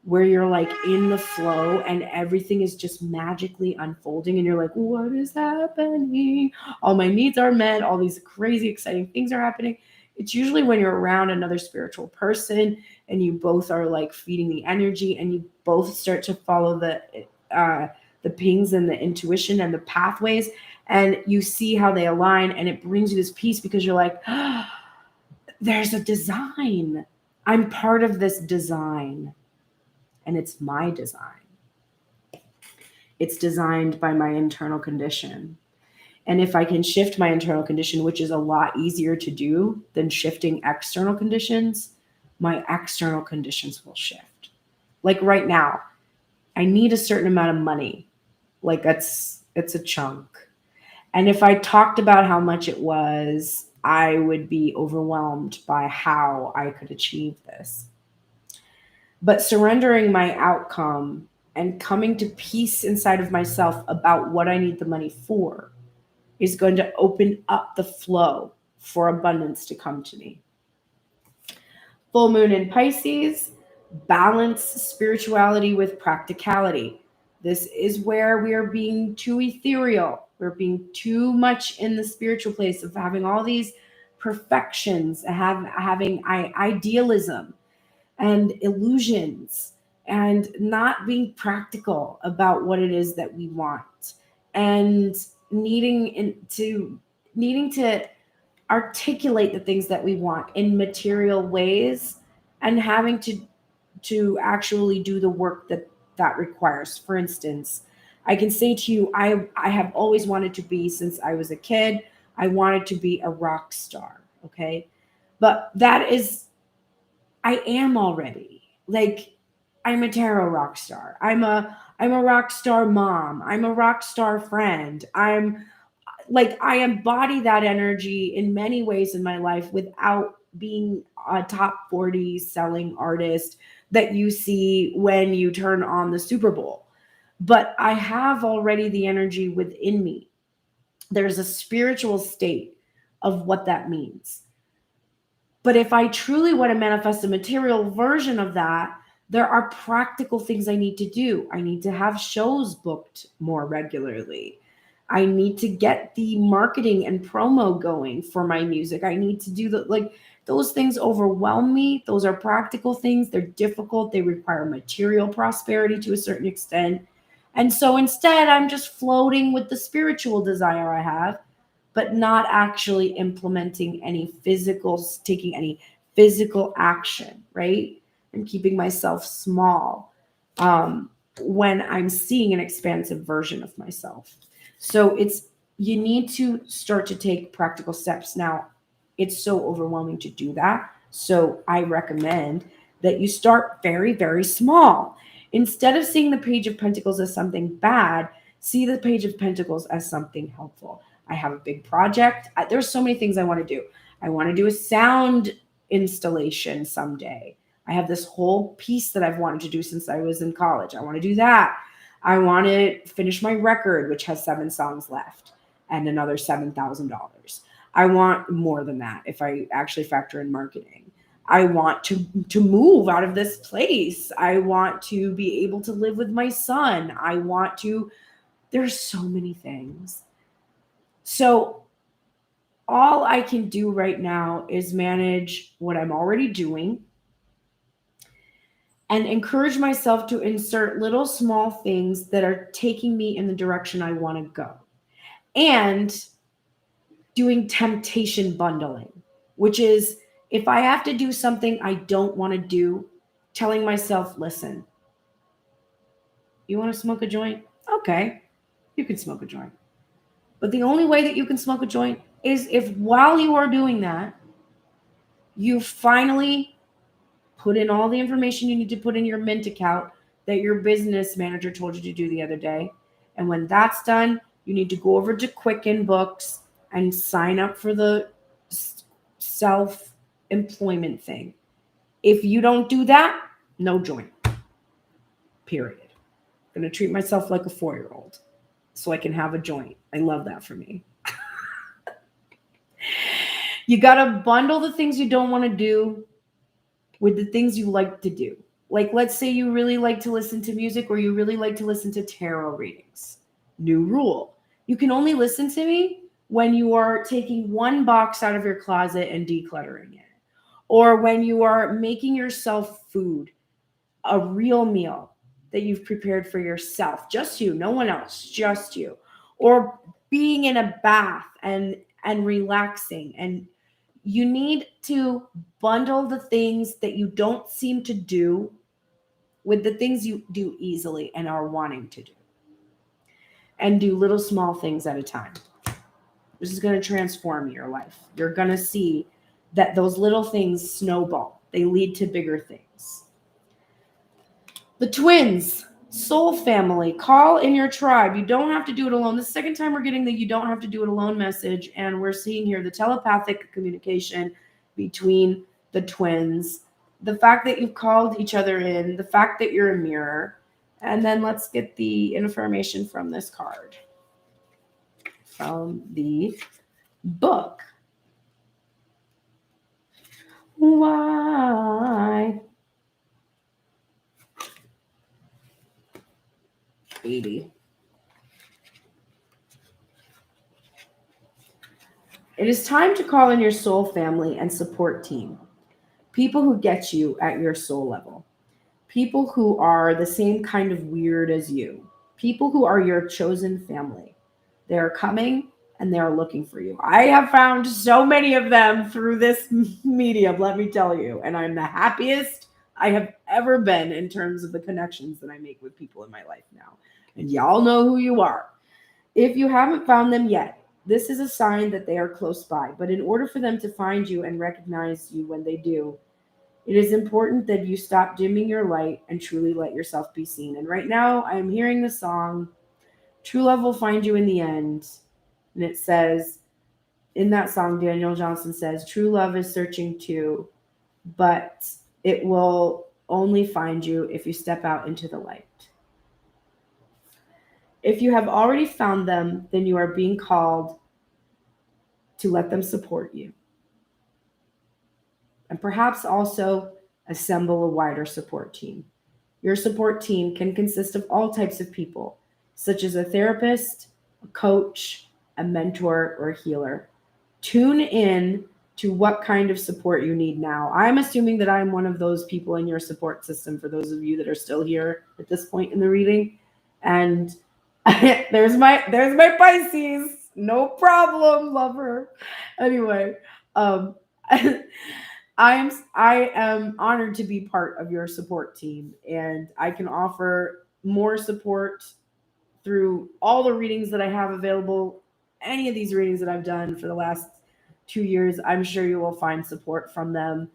where you're like in the flow and everything is just magically unfolding and you're like, what is happening? All my needs are met. All these crazy, exciting things are happening. It's usually when you're around another spiritual person and you both are like feeding the energy and you both start to follow the pings and the intuition and the pathways, and you see how they align, and it brings you this peace because you're like, oh, there's a design. I'm part of this design, and it's my design. It's designed by my internal condition. And if I can shift my internal condition, which is a lot easier to do than shifting external conditions, my external conditions will shift. Like right now, I need a certain amount of money. Like it's a chunk. And if I talked about how much it was, I would be overwhelmed by how I could achieve this. But surrendering my outcome and coming to peace inside of myself about what I need the money for is going to open up the flow for abundance to come to me. Full moon in Pisces, balance spirituality with practicality. This is where we are being too ethereal. We're being too much in the spiritual place of having all these perfections, having idealism and illusions, and not being practical about what it is that we want, and needing to articulate the things that we want in material ways, and having to actually do the work that requires. For instance, I can say to you, I have always wanted to be, since I was a kid, I wanted to be a rock star. Okay. But that is, I am already. Like, I'm a tarot rock star. I'm a rock star mom. I'm a rock star friend. I'm like, I embody that energy in many ways in my life without being a top 40 selling artist that you see when you turn on the Super Bowl. But I have already the energy within me. There's a spiritual state of what that means. But if I truly want to manifest a material version of that, there are practical things I need to do. I need to have shows booked more regularly. I need to get the marketing and promo going for my music. I need to do those things overwhelm me. Those are practical things. They're difficult. They require material prosperity to a certain extent. And so instead, I'm just floating with the spiritual desire I have, but not actually implementing taking any physical action, right? I'm keeping myself small when I'm seeing an expansive version of myself. So you need to start to take practical steps. Now, it's so overwhelming to do that. So I recommend that you start very, very small. Instead of seeing the Page of Pentacles as something bad, see the Page of Pentacles as something helpful. I have a big project. There's so many things I want to do. I want to do a sound installation someday. I have this whole piece that I've wanted to do since I was in college. I want to do that. I want to finish my record, which has 7 songs left and another $7,000. I want more than that if I actually factor in marketing. I want to move out of this place. I want to be able to live with my son. There's so many things. So all I can do right now is manage what I'm already doing and encourage myself to insert little small things that are taking me in the direction I want to go. And doing temptation bundling, which is, if I have to do something I don't want to do, telling myself, listen, you want to smoke a joint? Okay, you can smoke a joint. But the only way that you can smoke a joint is if while you are doing that, you finally put in all the information you need to put in your Mint account that your business manager told you to do the other day. And when that's done, you need to go over to Quicken Books and sign up for the self-employment thing. If you don't do that, no joint. Period. I'm going to treat myself like a 4-year-old so I can have a joint. I love that for me. You got to bundle the things you don't want to do with the things you like to do. Like, let's say you really like to listen to music, or you really like to listen to tarot readings. New rule. You can only listen to me when you are taking one box out of your closet and decluttering it, or when you are making yourself food, a real meal that you've prepared for yourself, just you, no one else, just you, or being in a bath and relaxing. And you need to bundle the things that you don't seem to do with the things you do easily and are wanting to do, and do little small things at a time. This is going to transform your life. You're going to see that those little things snowball. They lead to bigger things. The twins, soul family, call in your tribe. You don't have to do it alone. The second time we're getting the you don't have to do it alone message. And we're seeing here the telepathic communication between the twins, the fact that you've called each other in, the fact that you're a mirror. And then let's get the information from this card, from the book. Why? 80. It is time to call in your soul family and support team. People who get you at your soul level. People who are the same kind of weird as you. People who are your chosen family. They are coming and they are looking for you. I have found so many of them through this medium, let me tell you. And I'm the happiest I have ever been in terms of the connections that I make with people in my life now. And y'all know who you are. If you haven't found them yet, this is a sign that they are close by. But in order for them to find you and recognize you when they do, it is important that you stop dimming your light and truly let yourself be seen. And right now, I'm hearing the song, True Love Will Find You in the End. And it says, in that song, Daniel Johnson says, true love is searching too, but it will only find you if you step out into the light. If you have already found them, then you are being called to let them support you. And perhaps also assemble a wider support team. Your support team can consist of all types of people, such as a therapist, a coach, a mentor, or a healer. Tune in to what kind of support you need now. I'm assuming that I'm one of those people in your support system, for those of you that are still here at this point in the reading. And there's my Pisces. No problem, lover. Anyway, I am honored to be part of your support team, and I can offer more support through all the readings that I have available. Any of these readings that I've done for the last 2 years, I'm sure you will find support from them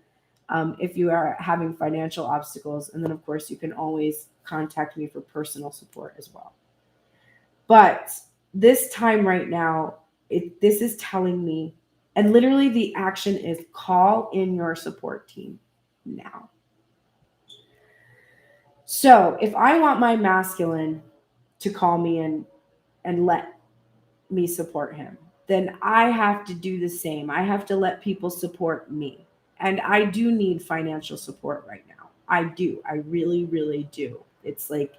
if you are having financial obstacles. And then, of course, you can always contact me for personal support as well. But this time right now, this is telling me, and literally the action is call in your support team now. So if I want my masculine to call me in and let me support him, then I have to do the same. I have to let people support me. And I do need financial support right now. I do. I really, really do. It's like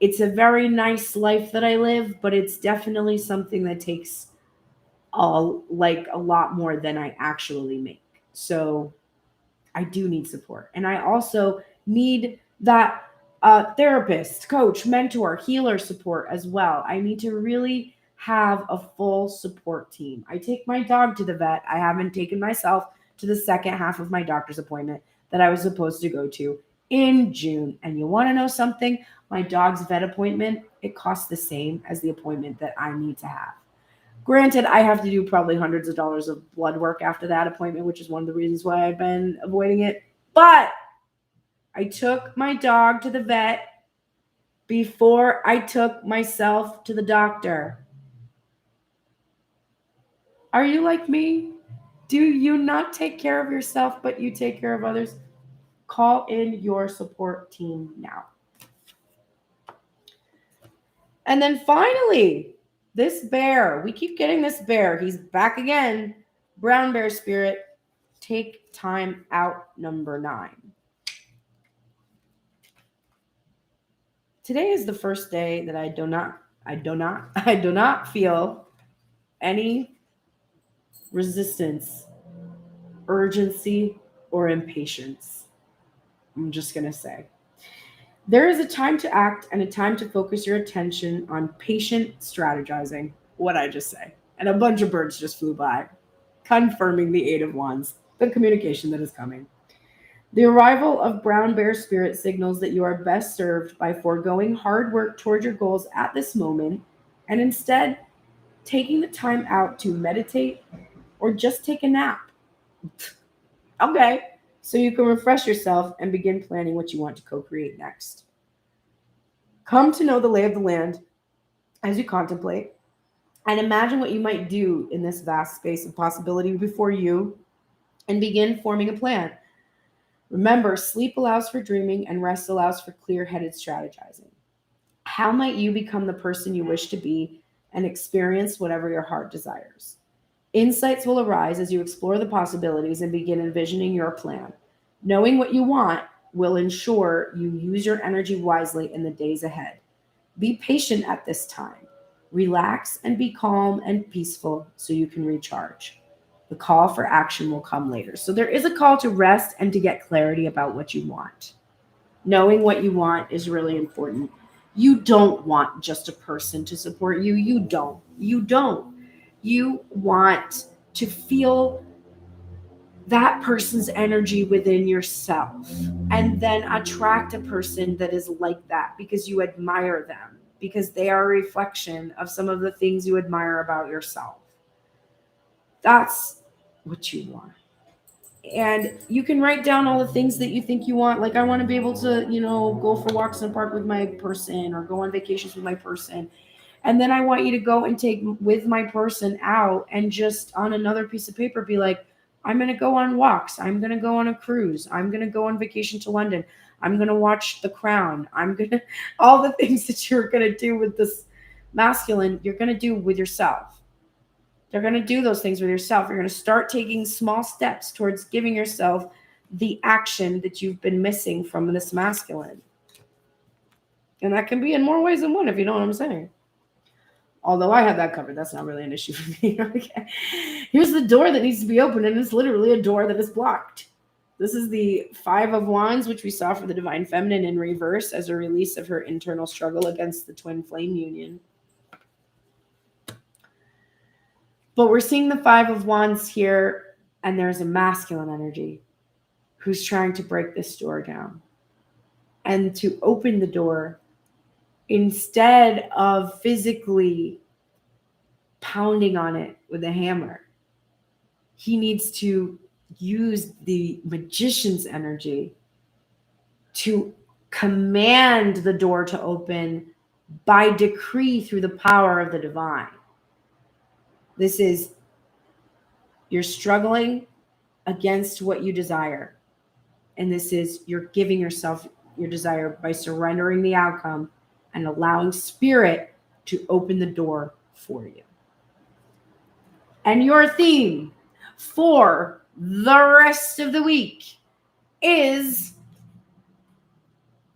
it's a very nice life that I live, but it's definitely something that takes a lot more than I actually make. So I do need support. And I also need that therapist, coach, mentor, healer support as well. I need to really have a full support team. I take my dog to the vet. I haven't taken myself to the second half of my doctor's appointment that I was supposed to go to in June. And you want to know something? My dog's vet appointment, it costs the same as the appointment that I need to have. Granted, I have to do probably hundreds of dollars of blood work after that appointment, which is one of the reasons why I've been avoiding it. But I took my dog to the vet before I took myself to the doctor. Are you like me? Do you not take care of yourself, but you take care of others? Call in your support team now. And then finally, this bear, we keep getting this bear. He's back again. Brown bear spirit, take time out, number 9. Today is the first day that I I do not feel any resistance, urgency, or impatience. I'm just going to say. There is a time to act and a time to focus your attention on patient strategizing. What I just say. And a bunch of birds just flew by, confirming the Eight of Wands, the communication that is coming. The arrival of brown bear spirit signals that you are best served by foregoing hard work toward your goals at this moment and instead taking the time out to meditate or just take a nap. Okay. So you can refresh yourself and begin planning what you want to co-create next. Come to know the lay of the land as you contemplate and imagine what you might do in this vast space of possibility before you and begin forming a plan. Remember, sleep allows for dreaming and rest allows for clear-headed strategizing. How might you become the person you wish to be and experience whatever your heart desires? Insights will arise as you explore the possibilities and begin envisioning your plan. Knowing what you want will ensure you use your energy wisely in the days ahead. Be patient at this time. Relax and be calm and peaceful so you can recharge. The call for action will come later. So there is a call to rest and to get clarity about what you want. Knowing what you want is really important. You don't want just a person to support you. You don't. You want to feel that person's energy within yourself and then attract a person that is like that because you admire them, because they are a reflection of some of the things you admire about yourself. That's what you want. And you can write down all the things that you think you want. Like, I want to be able to, go for walks in the park with my person or go on vacations with my person. And then I want you to go and take with my person out and just on another piece of paper be like, I'm going to go on walks. I'm going to go on a cruise. I'm going to go on vacation to London. I'm going to watch The Crown. All the things that you're going to do with this masculine, you're going to do with yourself. They're going to do those things with yourself. You're going to start taking small steps towards giving yourself the action that you've been missing from this masculine. And that can be in more ways than one, if you know what I'm saying. Although I have that covered, that's not really an issue for me. Okay. Here's the door that needs to be opened, and it's literally a door that is blocked. This is the Five of Wands, which we saw for the Divine Feminine in reverse as a release of her internal struggle against the twin flame union. But we're seeing the Five of Wands here, and there's a masculine energy who's trying to break this door down. And to open the door, instead of physically pounding on it with a hammer, he needs to use the magician's energy to command the door to open by decree through the power of the divine. This is, you're struggling against what you desire. And this is, you're giving yourself your desire by surrendering the outcome and allowing spirit to open the door for you. And your theme for the rest of the week is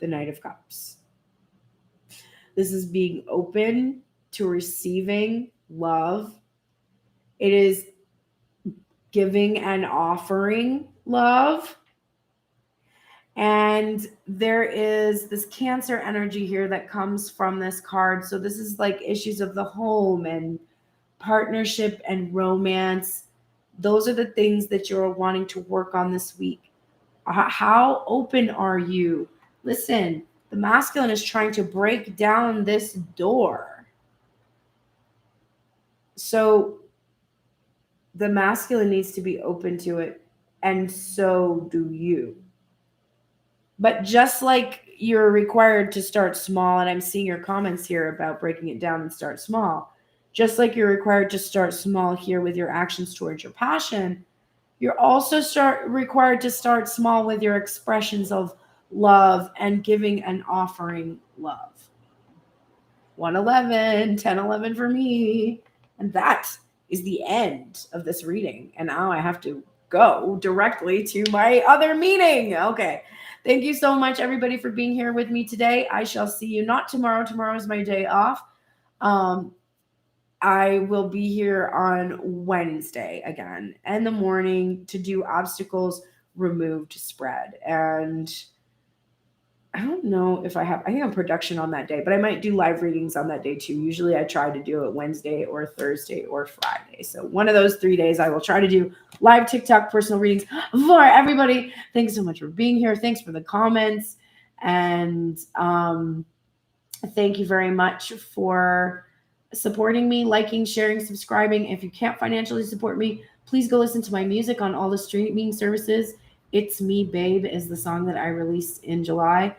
the Knight of Cups. This is being open to receiving love. It is giving and offering love. And there is this Cancer energy here that comes from this card. So this is like issues of the home and partnership and romance. Those are the things that you're wanting to work on this week. How open are you? Listen, the masculine is trying to break down this door. So the masculine needs to be open to it, and so do you. But just like you're required to start small, and I'm seeing your comments here about breaking it down and start small, just like you're required to start small here with your actions towards your passion, you're also required to start small with your expressions of love and giving and offering love. 111, 1011 for me. And that is the end of this reading. And now I have to go directly to my other meeting. Okay. Thank you so much, everybody, for being here with me today. I shall see you not tomorrow. Tomorrow is my day off. I will be here on Wednesday again in the morning to do obstacles removed spread. And I don't know if I think I'm production on that day, but I might do live readings on that day too. Usually I try to do it Wednesday or Thursday or Friday. So one of those 3 days I will try to do live TikTok personal readings for everybody. Thanks so much for being here. Thanks for the comments. And thank you very much for supporting me, liking, sharing, subscribing. If you can't financially support me, please go listen to my music on all the streaming services. It's Me Babe is the song that I released in July.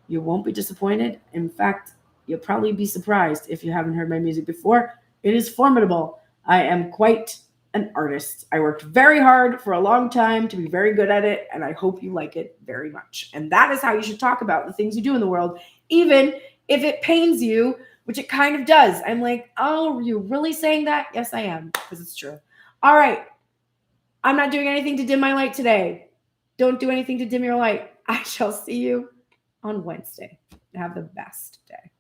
You won't be disappointed. In fact, you'll probably be surprised if you haven't heard my music before. It is formidable. I am quite an artist. I worked very hard for a long time to be very good at it, and I hope you like it very much. And that is how you should talk about the things you do in the world, even if it pains you, which it kind of does. I'm like, oh, are you really saying that? Yes, I am, because it's true. All right. I'm not doing anything to dim my light today. Don't do anything to dim your light. I shall see you on Wednesday. Have the best day.